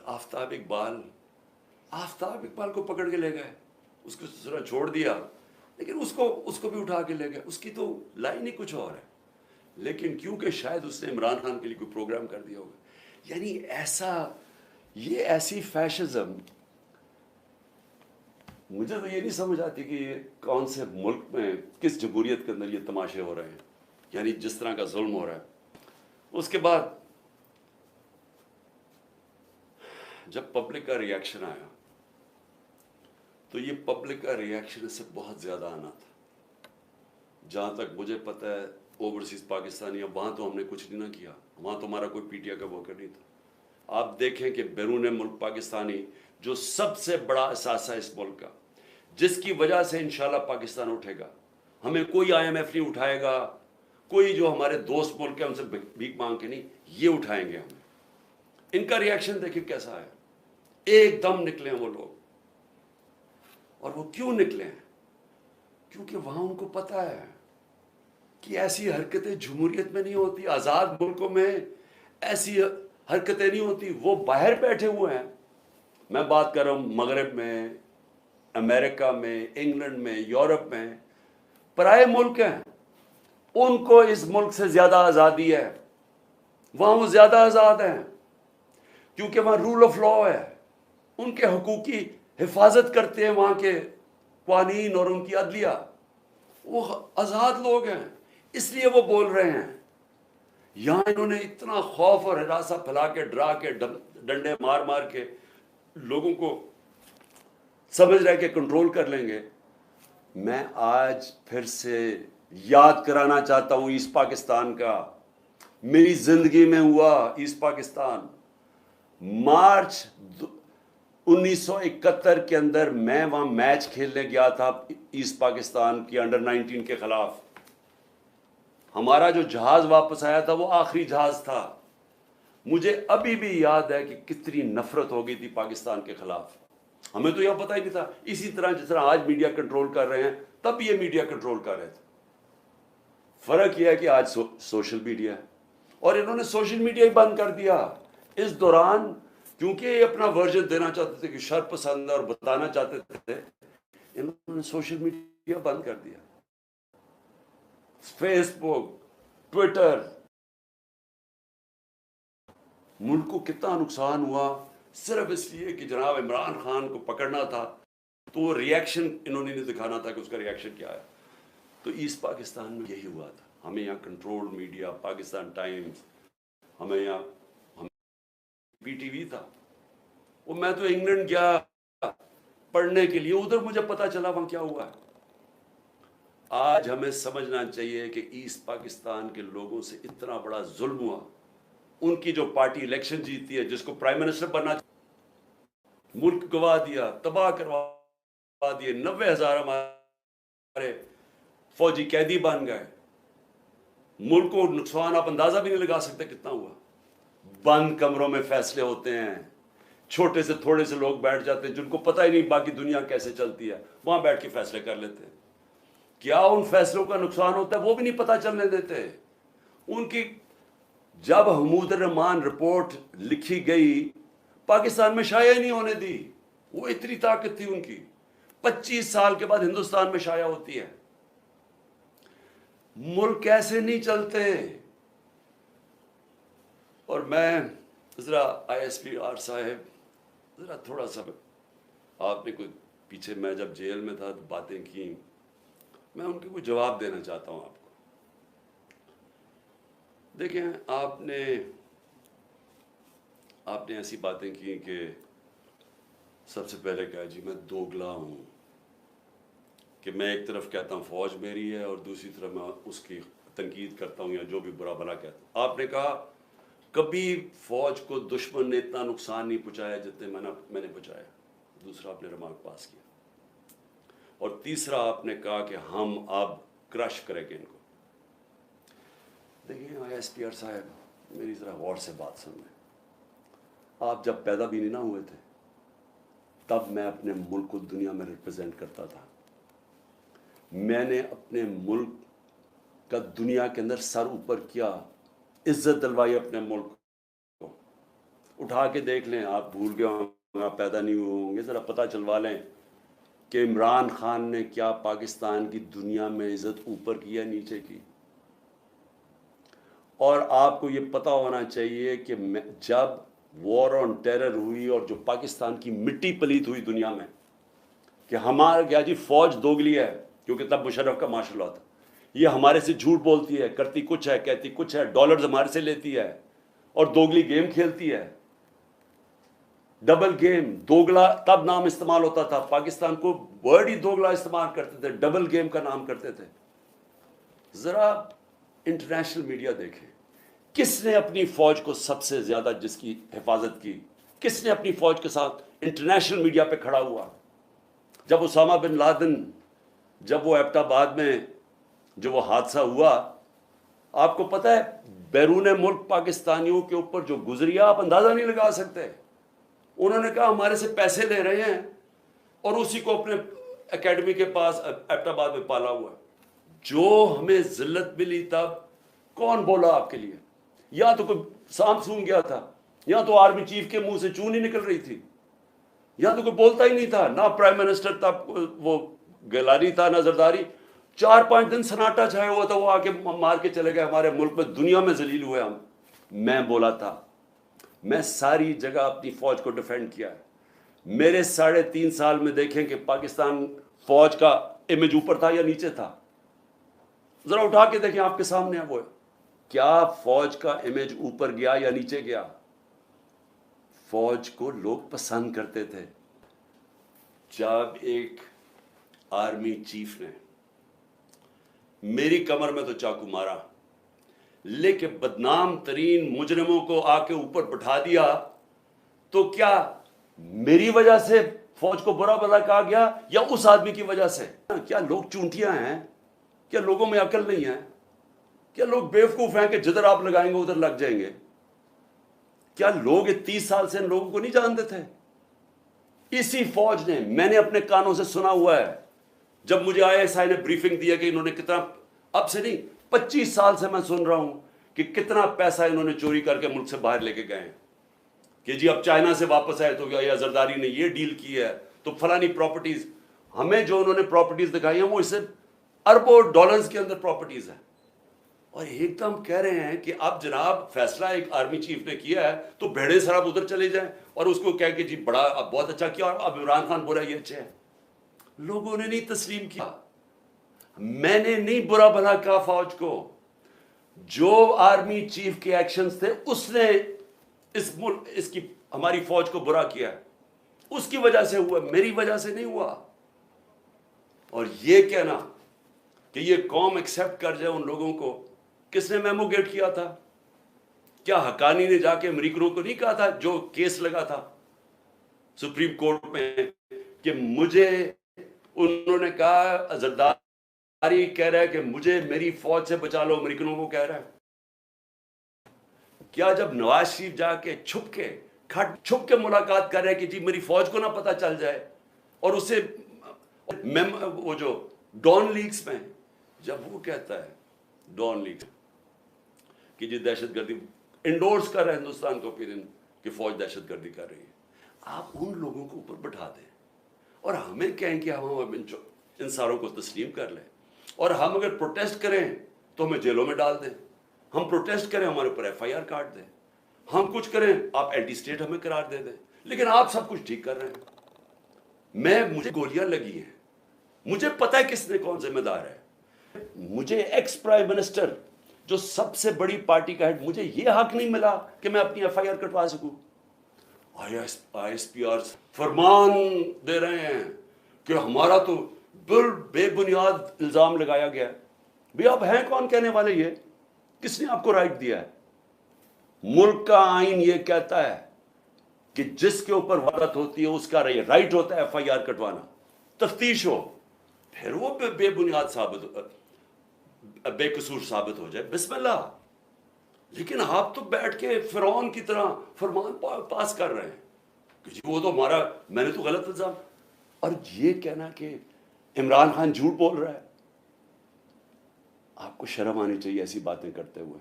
آفتاب اقبال کو پکڑ کے لے گئے, اس کو ذرا چھوڑ دیا, لیکن اس کو بھی اٹھا کے لے گئے. اس کی تو لائن ہی کچھ اور ہے, لیکن کیونکہ شاید اس نے عمران خان کے لیے کوئی پروگرام کر دیا ہوگا. یعنی یہ ایسی فیشزم, مجھے تو یہ نہیں سمجھ آتی کہ یہ کون سے ملک میں, کس جمہوریت کے اندر یہ تماشے ہو رہے ہیں, یعنی جس طرح کا ظلم ہو رہا ہے. اس کے بعد جب پبلک کا ریاکشن آیا, تو یہ پبلک کا ریاکشن سے بہت زیادہ آنا تھا. جہاں تک مجھے پتہ ہے اوورسیز پاکستانی, وہاں تو ہم نے کچھ نہیں نہ کیا, وہاں تو ہمارا کوئی پی ٹی آئی کا ورکر نہیں تھا. آپ دیکھیں کہ بیرون ملک پاکستانی جو سب سے بڑا اثاثہ اس ملک کا، جس کی وجہ سے انشاءاللہ پاکستان اٹھے گا، ہمیں کوئی IMF نہیں اٹھائے گا، کوئی جو ہمارے دوست ملک ہیں ان سے بھیک مانگ کے نہیں، یہ اٹھائیں گے ہمیں. ان کا ریاکشن دیکھیں کیسا ہے، ایک دم نکلے ہیں وہ لوگ. اور وہ کیوں نکلے ہیں؟ کیونکہ وہاں ان کو پتا ہے کہ ایسی حرکتیں جمہوریت میں نہیں ہوتی، آزاد ملکوں میں ایسی حرکتیں نہیں ہوتی. وہ باہر بیٹھے ہوئے ہیں، میں بات کر رہا ہوں مغرب میں، امریکہ میں، انگلینڈ میں، یورپ میں، پرائے ملک ہیں. ان کو اس ملک سے زیادہ آزادی ہے، وہاں وہ زیادہ آزاد ہیں کیونکہ وہاں رول آف لا ہے. ان کے حقوق کی حفاظت کرتے ہیں وہاں کے قوانین اور ان کی عدلیہ. وہ آزاد لوگ ہیں، اس لیے وہ بول رہے ہیں. یہاں انہوں نے اتنا خوف اور ہراساں پھیلا کے، ڈرا کے، ڈنڈے مار مار کے لوگوں کو سمجھ رہے کہ کنٹرول کر لیں گے. میں آج پھر سے یاد کرانا چاہتا ہوں ایسٹ پاکستان کا. میری زندگی میں ہوا ایسٹ پاکستان. مارچ 1971 کے اندر میں وہاں میچ کھیلنے گیا تھا ایسٹ پاکستان کی انڈر-19 کے خلاف. ہمارا جو جہاز واپس آیا تھا وہ آخری جہاز تھا. مجھے ابھی بھی یاد ہے کہ کتنی نفرت ہو گئی تھی پاکستان کے خلاف. ہمیں تو یہ پتہ ہی نہیں تھا. اسی طرح جس طرح آج میڈیا کنٹرول کر رہے ہیں تب یہ میڈیا کنٹرول کر رہے تھے. فرق یہ ہے کہ آج سوشل میڈیا ہے اور انہوں نے سوشل میڈیا ہی بند کر دیا. اس دوران کیونکہ یہ اپنا ورژن دینا چاہتے تھے کہ شر پسند اور بتانا چاہتے تھے، انہوں نے سوشل میڈیا بند کر دیا. فیس بک، ٹویٹر. ملک کو کتنا نقصان ہوا صرف اس لیے کہ جناب عمران خان کو پکڑنا تھا تو ریاکشن انہوں نے نہیں دکھانا تھا کہ اس کا ریاکشن کیا ہے. تو ایسٹ پاکستان میں یہی ہوا تھا. ہمیں یہاں کنٹرول میڈیا، پاکستان ٹائمز، ہمیں یہاں PTV تھا. وہ میں تو انگلینڈ گیا پڑھنے کے لیے، ادھر مجھے پتا چلا وہاں کیا ہوا ہے. آج ہمیں سمجھنا چاہیے کہ ایسٹ پاکستان کے لوگوں سے اتنا بڑا ظلم ہوا. ان کی جو پارٹی الیکشن جیتی ہے، جس کو پرائم منسٹر بننا، ملک گوا دیا، تباہ کروا دیے. 90,000 ہمارے فوجی قیدی بن گئے. ملک کو نقصان آپ اندازہ بھی نہیں لگا سکتے کتنا ہوا. بند کمروں میں فیصلے ہوتے ہیں، چھوٹے سے تھوڑے سے لوگ بیٹھ جاتے ہیں جن کو پتہ ہی نہیں باقی دنیا کیسے چلتی ہے، وہاں بیٹھ کے فیصلے کر لیتے ہیں. کیا ان فیصلوں کا نقصان ہوتا ہے وہ بھی نہیں پتہ چلنے دیتے. ان کی جب حمود الرحمان رپورٹ لکھی گئی پاکستان میں شائع نہیں ہونے دی. وہ اتنی طاقت تھی ان کی. 25 سال کے بعد ہندوستان میں شائع ہوتی ہے. ملک ایسے نہیں چلتے. اور میں ذرا ISPR صاحب ذرا تھوڑا سا، آپ نے کوئی پیچھے میں جب جیل میں تھا باتیں کی، میں ان کے کوئی جواب دینا چاہتا ہوں آپ کو. دیکھیں آپ نے ایسی باتیں کی کہ سب سے پہلے کہا جی میں دوگلا ہوں، کہ میں ایک طرف کہتا ہوں فوج میری ہے اور دوسری طرف میں اس کی تنقید کرتا ہوں یا جو بھی برا بھلا کہتا ہوں. آپ نے کہا کبھی فوج کو دشمن نے اتنا نقصان نہیں پہنچایا جتنے میں نے پہنچایا. دوسرا آپ نے ریمارک پاس کیا. اور تیسرا آپ نے کہا کہ ہم اب کرش کریں گے ان کو. دیکھیں ISPR صاحب میری ذرا غور سے بات سنیں. آپ جب پیدا بھی نہیں نہ ہوئے تھے تب میں اپنے ملک کو دنیا میں ریپرزینٹ کرتا تھا. میں نے اپنے ملک کا دنیا کے اندر سر اوپر کیا، عزت دلوائی اپنے ملک کو. اٹھا کے دیکھ لیں، آپ بھول گئے ہوں، آپ پیدا نہیں ہوئے ہوں گے، ذرا پتہ چلوا لیں کہ عمران خان نے کیا پاکستان کی دنیا میں عزت اوپر کی یا نیچے کی. اور آپ کو یہ پتہ ہونا چاہیے کہ جب وار آن ٹیرر ہوئی اور جو پاکستان کی مٹی پلیت ہوئی دنیا میں کہ ہمارا کیا جی فوج دوگلی ہے، کیونکہ تب مشرف کا مارشل لا تھا، یہ ہمارے سے جھوٹ بولتی ہے، کرتی کچھ ہے، کہتی کچھ ہے، ڈالرز ہمارے سے لیتی ہے اور دوگلی گیم کھیلتی ہے. ڈبل گیم، دوگلا تب نام استعمال ہوتا تھا. پاکستان کو ورڈ ہی دوگلا استعمال کرتے تھے، ڈبل گیم کا نام کرتے تھے. ذرا انٹرنیشنل میڈیا دیکھیں، کس نے اپنی فوج کو سب سے زیادہ جس کی حفاظت کی؟ کس نے اپنی فوج کے ساتھ انٹرنیشنل میڈیا پہ کھڑا ہوا؟ جب اسامہ بن لادن، جب وہ ایبٹ آباد میں جو وہ حادثہ ہوا، آپ کو پتہ ہے بیرون ملک پاکستانیوں کے اوپر جو گزری آپ اندازہ نہیں لگا سکتے. انہوں نے کہا ہمارے سے پیسے لے رہے ہیں اور اسی کو اپنے اکیڈمی کے پاس ایبٹ آباد میں پالا ہوا ہے. جو ہمیں ذلت ملی تب کون بولا آپ کے لیے؟ یا تو کوئی سانپ سونگ گیا تھا، یا تو آرمی چیف کے منہ سے چون ہی نکل رہی تھی، یا تو کوئی بولتا ہی نہیں تھا. نہ پرائم منسٹر تھا وہ گیلانی تھا، نہ زرداری. 4-5 دن سناٹا چھایا ہوا تھا. وہ آ کے مار کے چلے گئے. ہمارے ملک میں دنیا میں ذلیل ہوئے ہم. میں بولا تھا، میں ساری جگہ اپنی فوج کو ڈیفینڈ کیا ہے. میرے 3.5 سال میں دیکھیں کہ پاکستان فوج کا امیج اوپر تھا یا نیچے تھا. ذرا اٹھا کے دیکھیں، آپ کے سامنے ہے وہ. کیا فوج کا امیج اوپر گیا یا نیچے گیا؟ فوج کو لوگ پسند کرتے تھے. جب ایک آرمی چیف نے میری کمر میں تو چاقو مارا، لیکن بدنام ترین مجرموں کو آ کے اوپر بٹھا دیا، تو کیا میری وجہ سے فوج کو برا بھلا کہا گیا یا اس آدمی کی وجہ سے؟ کیا لوگ چونٹیاں ہیں؟ کیا لوگوں میں عقل نہیں ہے؟ کیا لوگ بیوقوف ہیں کہ جدھر آپ لگائیں گے ادھر لگ جائیں گے؟ کیا لوگ 30 سال سے ان لوگوں کو نہیں جانتے تھے؟ اسی فوج نے، میں نے اپنے کانوں سے سنا ہوا ہے، جب مجھے ISI نے بریفنگ دیا کہ انہوں نے کتنا، اب سے نہیں 25 سال سے میں سن رہا ہوں کہ کتنا پیسہ انہوں نے چوری کر کے ملک سے باہر لے کے گئے ہیں. کہ جی اب چائنا سے واپس آئے تو یا زرداری نے یہ ڈیل کی ہے تو فلانی پراپرٹیز. ہمیں جو انہوں نے پراپرٹیز دکھائی ہیں وہ اس سے اربوں ڈالرز کے اندر پراپرٹیز ہیں. اور ایک دم کہہ رہے ہیں کہ اب جناب فیصلہ ایک آرمی چیف نے کیا ہے تو بھیڑے سراب ادھر چلے جائیں اور اس کو کہہ کہ جی بڑا اب بہت اچھا کیا اور اب عمران خان برا یہ اچھا ہے. لوگوں نے نہیں تسلیم کیا. میں نے نہیں برا بھلا کہا فوج کو. جو آرمی چیف کے ایکشنز تھے اس نے اس کی ہماری فوج کو برا کیا ہے. اس کی وجہ سے ہوا، میری وجہ سے نہیں ہوا. اور یہ کہنا کہ یہ قوم ایکسیپٹ کر جائے ان لوگوں کو، کس نے میمو گیٹ کیا تھا؟ کیا حقانی نے جا کے امریکنوں کو نہیں کہا تھا جو کیس لگا تھا سپریم کورٹ میں کہ مجھے، انہوں نے کہا زرداری کہہ رہا ہے کہ مجھے میری فوج سے بچا لو، امریکنوں کو کہہ رہا ہے. کیا جب نواز شریف جا کے چھپ کے ملاقات کر رہے کہ جی میری فوج کو نہ پتہ چل جائے، اور اسے وہ جو ڈان لیگز میں جب وہ کہتا ہے ڈان لیگز کہ جی دہشت گردی انڈورس کر رہا ہے ہندوستان کو اوپینین کہ فوج دہشت گردی کر رہی ہے، آپ ان لوگوں کو اوپر بٹھا دیں اور ہمیں کہیں کہ ہم ان ساروں کو تسلیم کر لیں. اور ہم اگر پروٹیسٹ کریں تو ہمیں جیلوں میں ڈال دیں. ہم پروٹیسٹ کریں ہمارے اوپر FIR کاٹ دیں. ہم کچھ کریں آپ اینٹی اسٹیٹ ہمیں قرار دے دیں. لیکن آپ سب کچھ ٹھیک کر رہے ہیں. مجھے گولیاں لگی ہیں، مجھے پتہ ہے کس نے کون ذمہ دار ہے. مجھے ایکس پرائم منسٹر جو سب سے بڑی پارٹی کا ہیڈ، مجھے یہ حق نہیں ملا کہ میں اپنی FIR کٹوا سکوں. ISPR فرمان دے رہے ہیں کہ ہمارا تو بے بنیاد الزام لگایا گیا ہے. بھی آپ ہیں کون کہنے والے؟ یہ کس نے آپ کو رائٹ دیا ہے؟ ملک کا آئین یہ کہتا ہے کہ جس کے اوپر وقت ہوتی ہے اس کا رائٹ ہوتا ہے FIR کٹوانا. تفتیش ہو، پھر وہ بے بنیاد بے قصور ثابت ہو جائے، بسم اللہ. لیکن آپ تو بیٹھ کے فرعون کی طرح فرمان پاس کر رہے ہیں کہ جی وہ تو ہمارا، میں نے تو غلط الزام. اور یہ کہنا کہ عمران خان جھوٹ بول رہا ہے، آپ کو شرم آنی چاہیے ایسی باتیں کرتے ہوئے.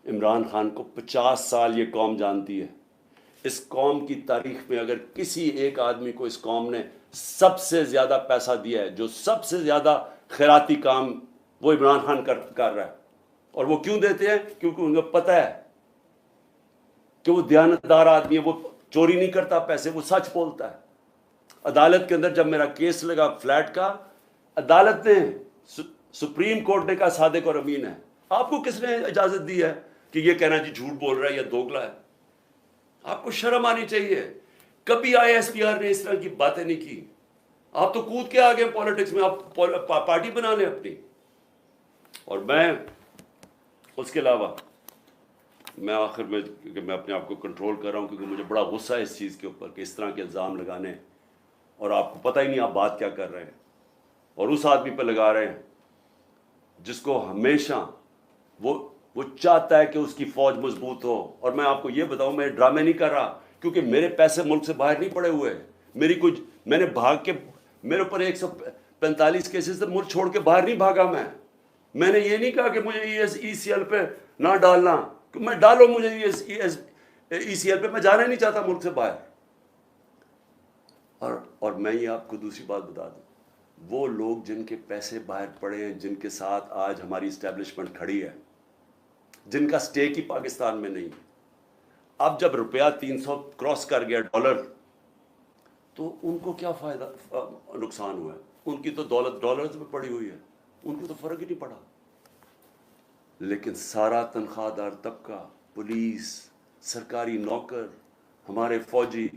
عمران خان کو 50 سال یہ قوم جانتی ہے. اس قوم کی تاریخ میں اگر کسی ایک آدمی کو اس قوم نے سب سے زیادہ پیسہ دیا ہے، جو سب سے زیادہ خیراتی کام، وہ عمران خان کر رہا ہے. اور وہ کیوں دیتے ہیں؟ کیونکہ ان کو پتہ ہے کہ وہ دیانتدار آدمی ہے، وہ چوری نہیں کرتا پیسے، وہ سچ بولتا ہے. عدالت کے اندر جب میرا کیس لگا فلیٹ کا، عدالت نے، سپریم کورٹ نے کہا صادق اور امین ہے. آپ کو کس نے اجازت دی ہے کہ یہ کہنا جی جھوٹ بول رہا ہے یا دوگلا ہے؟ آپ کو شرم آنی چاہیے. کبھی ISPR نے اس طرح کی باتیں نہیں کی. آپ تو کود کے آگے پالیٹکس میں، آپ پارٹی بنا لیں اپنی. اور میں اس کے علاوہ میں آخر میں کہ میں اپنے آپ کو کنٹرول کر رہا ہوں کیونکہ مجھے بڑا غصہ ہے اس چیز کے اوپر کہ اس طرح کے الزام لگانے اور آپ کو پتہ ہی نہیں آپ بات کیا کر رہے ہیں اور اس آدمی پہ لگا رہے ہیں جس کو ہمیشہ وہ چاہتا ہے کہ اس کی فوج مضبوط ہو. اور میں آپ کو یہ بتاؤں میں ڈرامے نہیں کر رہا کیونکہ میرے پیسے ملک سے باہر نہیں پڑے ہوئے. میری کچھ میں نے بھاگ کے میرے اوپر 145 کیسز سے ملک چھوڑ کے باہر نہیں بھاگا. میں نے یہ نہیں کہا کہ مجھے ای سی ایل پہ نہ ڈالنا. میں ڈالو مجھے ای سی ایل پہ, میں جانا ہی نہیں چاہتا ملک سے باہر. اور میں یہ آپ کو دوسری بات بتا دوں, وہ لوگ جن کے پیسے باہر پڑے ہیں, جن کے ساتھ آج ہماری اسٹیبلشمنٹ کھڑی ہے, جن کا سٹیک ہی پاکستان میں نہیں, اب جب روپیہ 300 کراس کر گیا ڈالر, تو ان کو کیا فائدہ نقصان ہوا ہے؟ ان کی تو دولت ڈالرز میں پڑی ہوئی ہے, ان کو تو فرق ہی نہیں پڑا. لیکن سارا تنخواہ دار طبقہ, پولیس, سرکاری نوکر, ہمارے فوجی,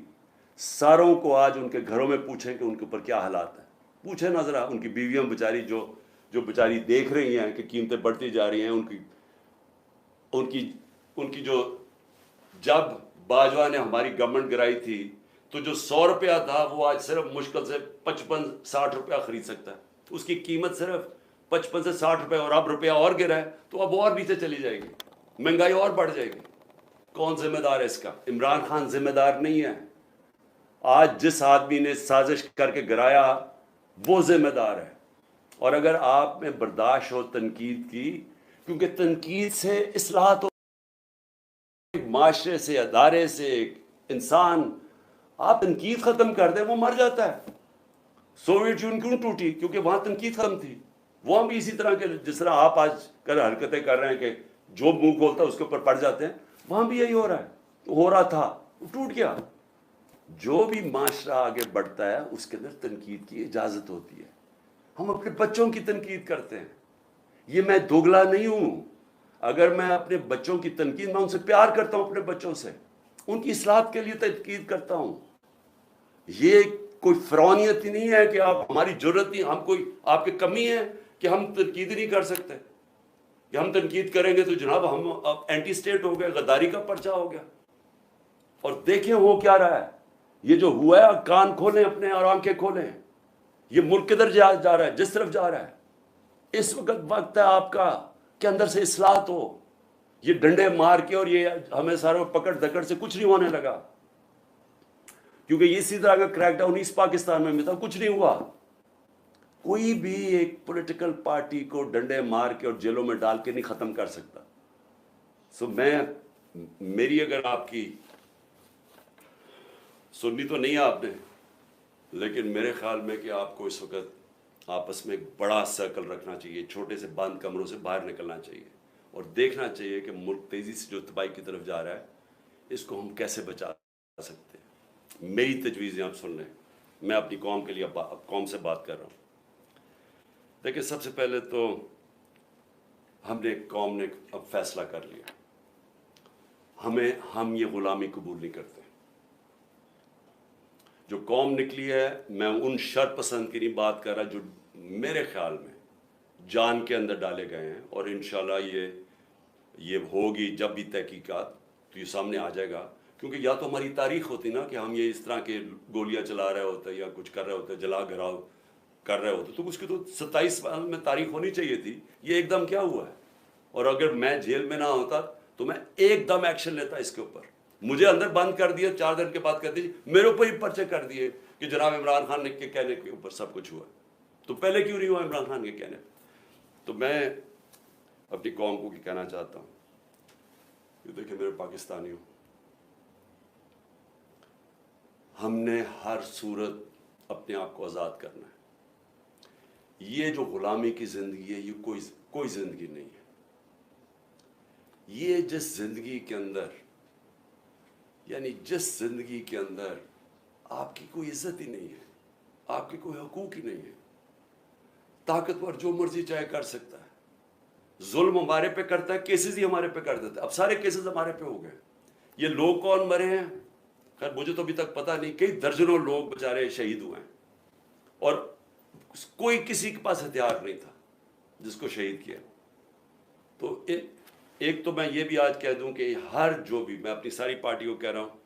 ساروں کو آج ان کے گھروں میں پوچھیں کہ ان کے اوپر کیا حالات ہیں. پوچھیں نہ ذرا ان کی بیویاں بیچاری جو بیچاری دیکھ رہی ہیں کہ قیمتیں بڑھتی جا رہی ہیں, ان کی جو, جب باجوہ نے ہماری گورنمنٹ گرائی تھی تو جو 100 روپیہ تھا وہ آج صرف مشکل سے 55-60 روپیہ خرید سکتا ہے. اس کی قیمت صرف 55 سے 60 روپے, اور اب روپیہ اور گرا ہے تو اب اور نیچے چلی جائے گی, مہنگائی اور بڑھ جائے گی. کون ذمہ دار ہے اس کا؟ عمران خان ذمہ دار نہیں ہے. آج جس آدمی نے سازش کر کے گرایا وہ ذمہ دار ہے. اور اگر آپ میں برداشت ہو تنقید کی, کیونکہ تنقید سے اصلاحات ہو, معاشرے سے, ادارے سے, ایک انسان, آپ تنقید ختم کر دیں وہ مر جاتا ہے. سوویت یونین کیوں ٹوٹی؟ کیونکہ وہاں تنقید ختم تھی. وہاں بھی اسی طرح کے جس طرح آپ آج کل حرکتیں کر رہے ہیں کہ جو منہ کھولتا ہے اس کے اوپر پڑ جاتے ہیں, وہاں بھی یہی ہو رہا ہے, ہو رہا تھا, وہ ٹوٹ گیا. جو بھی معاشرہ آگے بڑھتا ہے اس کے اندر تنقید کی اجازت ہوتی ہے. ہم اپنے بچوں کی تنقید کرتے ہیں. یہ میں دوگلا نہیں ہوں. اگر میں اپنے بچوں کی تنقید, میں ان سے پیار کرتا ہوں, اپنے بچوں سے ان کی اصلاحات کے لیے تنقید کرتا ہوں. یہ کوئی فرعونیت ہی نہیں ہے کہ آپ ہماری ضرورت نہیں, ہم کوئی آپ کی کمی ہے کہ ہم تنقید نہیں کر سکتے, کہ ہم تنقید کریں گے تو جناب ہم اینٹی اسٹیٹ ہو گئے, غداری کا پرچہ ہو گیا. اور دیکھیں ہو کیا رہا ہے. یہ جو ہوا ہے, کان کھولیں اپنے اور آنکھیں کھولیں, یہ ملک کدھر جا رہا ہے, جس طرف جا رہا ہے. اس وقت ہے آپ کا کہ اندر سے اصلاحات ہو. یہ ڈنڈے مار کے اور یہ ہمیں ساروں پکڑ دکڑ سے کچھ نہیں ہونے لگا, کیونکہ اسی طرح کا کریک ڈاؤن ایسٹ پاکستان میں بھی تھا, کچھ نہیں ہوا. کوئی بھی ایک پولیٹیکل پارٹی کو ڈنڈے مار کے اور جیلوں میں ڈال کے نہیں ختم کر سکتا. میری اگر آپ کی سنی تو نہیں آپ نے, لیکن میرے خیال میں کہ آپ کو اس وقت آپس میں ایک بڑا سرکل رکھنا چاہیے, چھوٹے سے بند کمروں سے باہر نکلنا چاہیے اور دیکھنا چاہیے کہ ملک تیزی سے جو تباہی کی طرف جا رہا ہے اس کو ہم کیسے بچا سکتے ہیں. میری تجویزیں آپ سن لیں, میں اپنی قوم کے لیے قوم سے بات کر رہا ہوں. دیکھیں, سب سے پہلے تو قوم نے اب فیصلہ کر لیا, ہم یہ غلامی قبول نہیں کرتے. جو قوم نکلی ہے, میں ان شر پسند کی نہیں بات کر رہا جو میرے خیال میں جان کے اندر ڈالے گئے ہیں, اور انشاءاللہ یہ ہوگی جب بھی تحقیقات تو یہ سامنے آ جائے گا. کیونکہ یا تو ہماری تاریخ ہوتی نا کہ ہم یہ اس طرح کے گولیاں چلا رہے ہوتے یا کچھ کر رہے ہوتے, جلا گھراؤ کر رہے ہوتے, تو اس کی تو 27 سال میں تاریخ ہونی چاہیے تھی. یہ ایک دم کیا ہوا ہے؟ اور اگر میں جیل میں نہ ہوتا تو میں ایک دم ایکشن لیتا اس کے اوپر. مجھے اندر بند کر دیا, 4 دن کے بعد کہتے ہیں میرے اوپر ہی پرچے کر دیے کہ جناب عمران خان کے کہنے کے اوپر سب کچھ ہوا. تو پہلے کیوں نہیں ہوا عمران خان کے کہنے پہ؟ تو میں اپنی قوم کو کہنا چاہتا ہوں کہ دیکھیں میرے پاکستانیوں, ہم نے ہر صورت اپنے آپ کو آزاد کرنا ہے. یہ جو غلامی کی زندگی ہے یہ کوئی زندگی نہیں ہے. یہ جس زندگی کے اندر آپ کی کوئی عزت ہی نہیں ہے, آپ کے کوئی حقوق ہی نہیں ہے. طاقتور جو مرضی چاہے کر سکتا ہے, ظلم ہمارے پہ کرتا ہے, کیسز ہی ہمارے پہ کر دیتا ہے. اب سارے کیسز ہمارے پہ ہو گئے. یہ لوگ کون مرے ہیں خیر مجھے تو ابھی تک پتہ نہیں, کئی درجنوں لوگ بیچارے شہید ہوئے ہیں, اور کوئی کسی کے پاس ہتھیار نہیں تھا جس کو شہید کیا. تو ایک تو میں یہ بھی آج کہہ دوں کہ ہر جو بھی، میں اپنی ساری پارٹی کو کہہ رہا ہوں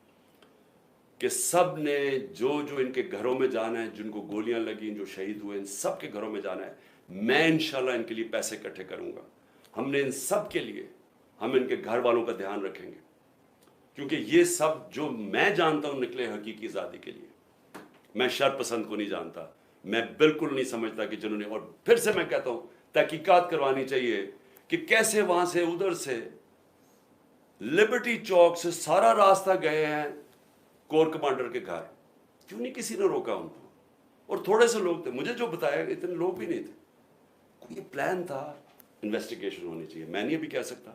کہ سب نے جو ان کے گھروں میں جانا ہے، جن کو گولیاں لگیں، جو شہید ہوئے، ان سب کے گھروں میں جانا ہے. میں انشاءاللہ ان کے لیے پیسے اکٹھے کروں گا. ہم نے ان سب کے لیے، ہم ان کے گھر والوں کا دھیان رکھیں گے، کیونکہ یہ سب جو میں جانتا ہوں نکلے حقیقی آزادی کے لیے. میں شر پسند کو نہیں جانتا، میں بالکل نہیں سمجھتا کہ جنہوں نے، اور پھر سے میں کہتا ہوں تحقیقات کروانی چاہیے کہ کیسے وہاں سے ادھر سے لبرٹی چوک سے سارا راستہ گئے ہیں کور کمانڈر کے گھر. کیوں نہیں کسی نے روکا ان کو؟ اور تھوڑے سے لوگ تھے، مجھے جو بتایا اتنے لوگ بھی نہیں تھے. یہ پلان تھا. انویسٹیگیشن ہونی چاہیے. میں نہیں ابھی کہہ سکتا،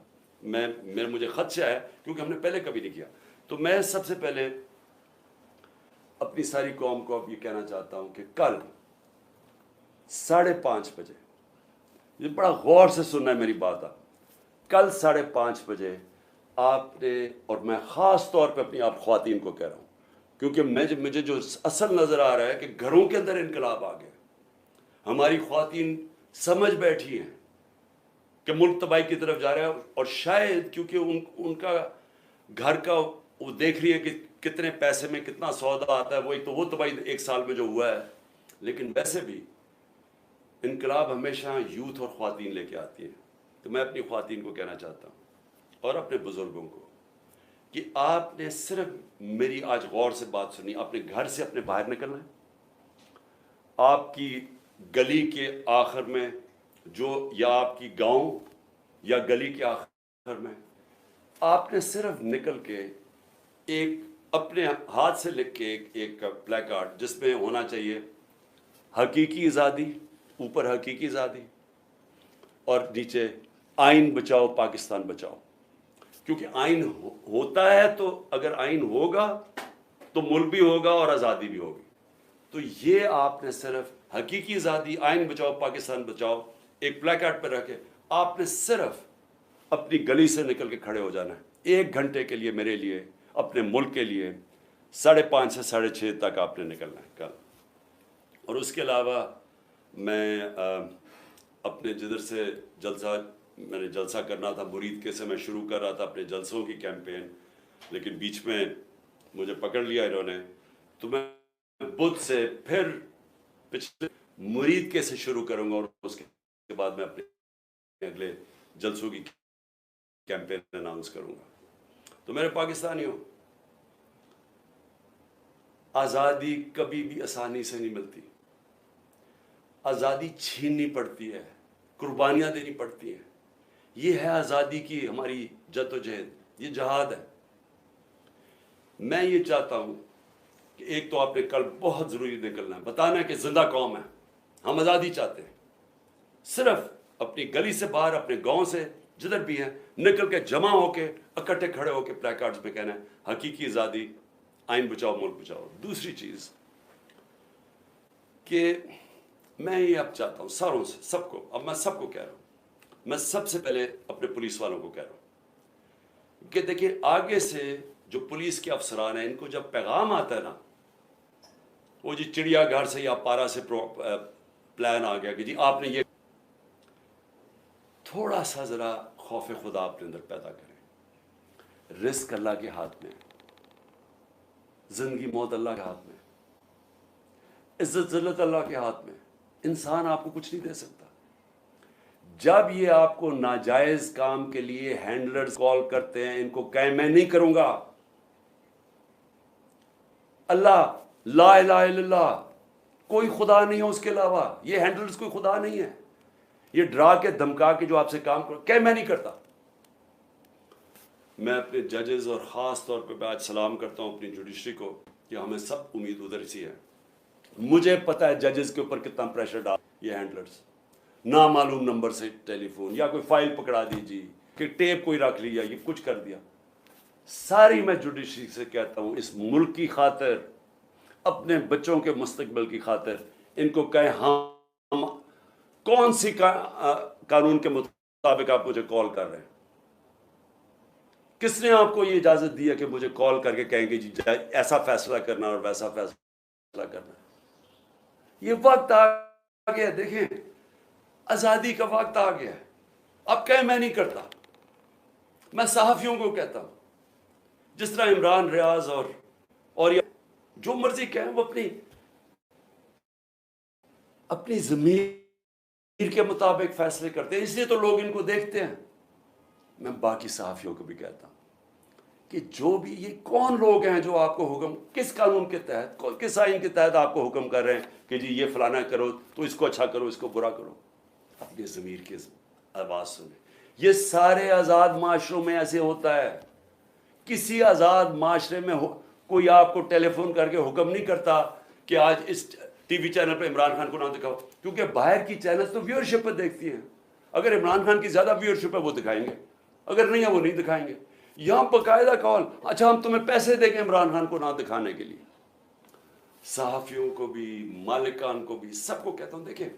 مجھے خط سے آیا کیونکہ ہم نے پہلے کبھی نہیں کیا. تو میں سب سے پہلے اپنی ساری قوم کو اب یہ کہنا چاہتا ہوں کہ کل 5:30 بجے، یہ بڑا غور سے سننا ہے میری بات. آپ کل 5:30 بجے آپ نے، اور میں خاص طور پہ اپنی آپ خواتین کو کہہ رہا ہوں، کیونکہ مجھے جو اصل نظر آ رہا ہے کہ گھروں کے اندر انقلاب آ گیا. ہماری خواتین سمجھ بیٹھی ہیں کہ ملک تباہی کی طرف جا رہا ہے، اور شاید کیونکہ ان کا گھر کا وہ دیکھ رہی ہے کہ کتنے پیسے میں کتنا سودا آتا ہے، وہی تو وہ تباہی 1 سال میں جو ہوا ہے. لیکن ویسے بھی انقلاب ہمیشہ یوتھ اور خواتین لے کے آتی ہے. تو میں اپنی خواتین کو کہنا چاہتا ہوں اور اپنے بزرگوں کو کہ آپ نے صرف میری آج غور سے بات سنی. اپنے گھر سے اپنے باہر نکلنا ہے. آپ کی گلی کے آخر میں یا آپ کی گاؤں یا گلی کے آخر میں آپ نے صرف نکل کے ایک اپنے ہاتھ سے لکھ کے ایک پلے کارڈ جس میں ہونا چاہیے حقیقی آزادی، اوپر حقیقی آزادی، اور نیچے آئین بچاؤ پاکستان بچاؤ. کیونکہ آئین ہوتا ہے تو اگر آئین ہوگا تو ملک بھی ہوگا اور آزادی بھی ہوگی. تو یہ آپ نے صرف حقیقی آزادی، آئین بچاؤ پاکستان بچاؤ ایک پلے کارڈ پہ رکھے. آپ نے صرف اپنی گلی سے نکل کے کھڑے ہو جانا ہے 1 گھنٹے کے لیے، میرے لیے، اپنے ملک کے لیے. 5:30 سے 6:30 تک آپ نے نکلنا ہے کل. اور اس کے علاوہ میں اپنے جدھر سے میں نے جلسہ کرنا تھا مرید کے سے میں شروع کر رہا تھا اپنے جلسوں کی کیمپین، لیکن بیچ میں مجھے پکڑ لیا انہوں نے. تو میں بدھ سے پھر پچھلے مرید کے سے شروع کروں گا، اور اس کے بعد میں اپنے اگلے جلسوں کی کیمپین اناؤنس کروں گا. تو میرے پاکستانیوں، آزادی کبھی بھی آسانی سے نہیں ملتی. آزادی چھیننی پڑتی ہے، قربانیاں دینی پڑتی ہیں. یہ ہے آزادی کی ہماری جد و جہد، یہ جہاد ہے. میں یہ چاہتا ہوں کہ ایک تو آپ نے کل بہت ضروری نکلنا ہے، بتانا ہے کہ زندہ قوم ہے، ہم آزادی چاہتے ہیں. صرف اپنی گلی سے باہر، اپنے گاؤں سے جدھر بھی ہیں، نکل کے جمع ہو کے اکٹھے کھڑے ہو کے پلے کارڈز پہ کہنا ہے حقیقی آزادی، آئین بچاؤ ملک بچاؤ. دوسری چیز کہ میں یہ اب چاہتا ہوں ساروں سے، سب کو، اب میں سب کو کہہ رہا ہوں، میں سب سے پہلے اپنے پولیس والوں کو کہہ رہا ہوں کہ دیکھیں آگے سے جو پولیس کے افسران ہیں، ان کو جب پیغام آتا ہے نا، وہ جی چڑیا گھر سے یا پارا سے پلان آ گیا کہ جی آپ نے یہ، تھوڑا سا ذرا خوف خدا اپنے اندر پیدا کریں. رزق اللہ کے ہاتھ میں، زندگی موت اللہ کے ہاتھ میں، عزت ذلت اللہ کے ہاتھ میں. انسان آپ کو کچھ نہیں دے سکتا. جب یہ آپ کو ناجائز کام کے لیے ہینڈلرز کال کرتے ہیں، ان کو کہیں میں نہیں کروں گا. اللہ، لا الہ الا اللہ، کوئی خدا نہیں ہے اس کے علاوہ. یہ ہینڈلرز کوئی خدا نہیں ہے. یہ ڈرا کے دھمکا کے جو آپ سے کام کرو، کہ میں نہیں کرتا. میں اپنے ججز اور خاص طور پہ آج سلام کرتا ہوں اپنی جوڈیشری کو کہ ہمیں سب امید ادھر سی ہے. مجھے پتا ہے ججز کے اوپر کتنا پریشر ڈال یہ ہینڈلرز، نامعلوم نمبر سے ٹیلی فون یا کوئی فائل پکڑا دیجیے کہ ٹیپ کوئی رکھ لیا، یہ کچھ کر دیا. ساری میں جوڈیشری سے کہتا ہوں اس ملک کی خاطر، اپنے بچوں کے مستقبل کی خاطر، ان کو کہیں ہم کون سی قانون کے مطابق آپ مجھے کال کر رہے ہیں؟ کس نے آپ کو یہ اجازت دی ہے کہ مجھے کال کر کے کہیں گے جی ایسا فیصلہ کرنا اور ویسا فیصلہ کرنا؟ یہ وقت آ گیا، دیکھیں آزادی کا وقت آ گیا. اب کہیں میں نہیں کرتا. میں صحافیوں کو کہتا ہوں، جس طرح عمران ریاض اور جو مرضی کہیں، وہ اپنی ضمیر کے مطابق فیصلے کرتے ہیں، اس لیے تو لوگ ان کو دیکھتے ہیں۔ میں باقی صحافیوں کو بھی کہتا ہوں کہ جو بھی یہ کون لوگ ہیں جو آپ کو حکم، کس قانون کے تحت، کس آئین کے تحت آپ کو حکم کر رہے ہیں کہ جی یہ فلانا کرو تو اس کو اچھا کرو، اس کو برا کرو؟ اپنے ضمیر کی آواز سنیں۔ یہ سارے آزاد معاشروں میں ایسے ہوتا ہے۔ کسی آزاد معاشرے میں کوئی آپ کو ٹیلی فون کر کے حکم نہیں کرتا کہ آج اس ٹی وی چینل پہ عمران خان کو نہ دکھاؤ، کیونکہ باہر کی چینلز تو ویورشپ پہ دیکھتی ہیں۔ اگر عمران خان کی زیادہ ویورشپ ہے وہ دکھائیں گے، اگر نہیں ہے وہ نہیں دکھائیں گے۔ یہاں باقاعدہ کال، اچھا ہم تمہیں پیسے دیں گے عمران خان کو نہ دکھانے کے لیے۔ صحافیوں کو بھی، مالکان کو بھی، سب کو کہتا ہوں دیکھیں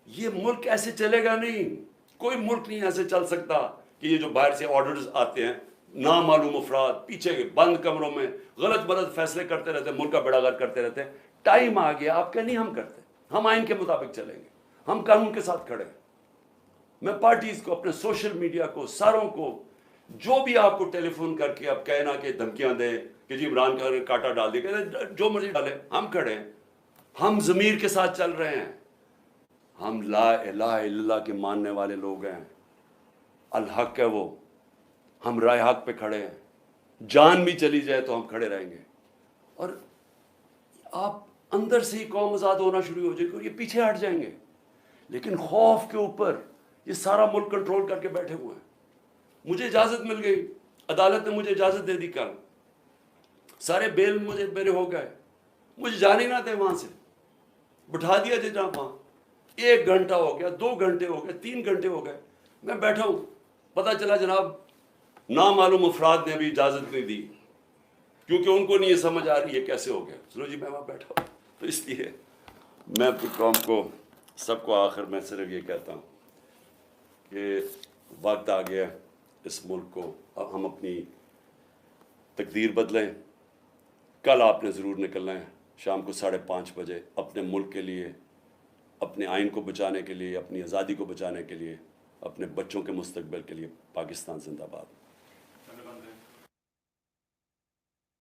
یہ ملک ایسے چلے گا نہیں، کوئی ملک نہیں ایسے چل سکتا کہ یہ جو باہر سے آرڈرز آتے ہیں، نامعلوم افراد پیچھے بند کمروں میں غلط غلط فیصلے کرتے رہتے ہیں، ملک کا بیڑا غرق کرتے رہتے ہیں۔ ٹائم آ گیا، آپ کہ نہیں ہم کرتے، ہم آئین کے مطابق چلیں گے، ہم قانون کے ساتھ کھڑے ہیں۔ میں پارٹیز کو، اپنے سوشل میڈیا کو، ساروں کو، جو بھی آپ کو ٹیلی فون کر کے اب کہنا کہ دھمکیاں دیں کہ جی عمران کا کاٹا ڈال دے، جو مرضی ڈالے، ہم کھڑے ہیں، ہم ضمیر کے ساتھ چل رہے ہیں، ہم لا الہ الا اللہ کے ماننے والے لوگ ہیں، الحق ہے وہ، ہم رائے حق پہ کھڑے ہیں، جان بھی چلی جائے تو ہم کھڑے رہیں گے۔ اور آپ اندر سے ہی قوم آزاد ہونا شروع ہو جائے گی اور یہ پیچھے ہٹ جائیں گے، لیکن خوف کے اوپر یہ سارا ملک کنٹرول کر کے بیٹھے ہوئے ہیں۔ مجھے اجازت مل گئی، عدالت نے مجھے اجازت دے دی، کل سارے بیل میرے ہو گئے، مجھے جانے نہ دیں وہاں سے، بٹھا دیا جناب وہاں۔ 1 گھنٹہ ہو گیا، 2 گھنٹے ہو گئے، 3 گھنٹے ہو گئے، میں بیٹھا ہوں، پتہ چلا جناب نامعلوم افراد نے بھی اجازت نہیں دی، کیونکہ ان کو نہیں یہ سمجھ آ رہی ہے کیسے ہو گیا۔ چلو جی میں وہاں بیٹھا ہوں۔ تو اس لیے میں اپنی قوم کو، سب کو آخر میں صرف یہ کہتا ہوں کہ وقت آ گیا اس ملک کو، اب ہم اپنی تقدیر بدلیں۔ کل آپ نے ضرور نکلنا ہے شام کو 5:30 بجے اپنے ملک کے لیے، اپنے آئین کو بچانے کے لیے، اپنی آزادی کو بچانے کے لیے، اپنے بچوں کے مستقبل کے لیے۔ پاکستان زندہ باد۔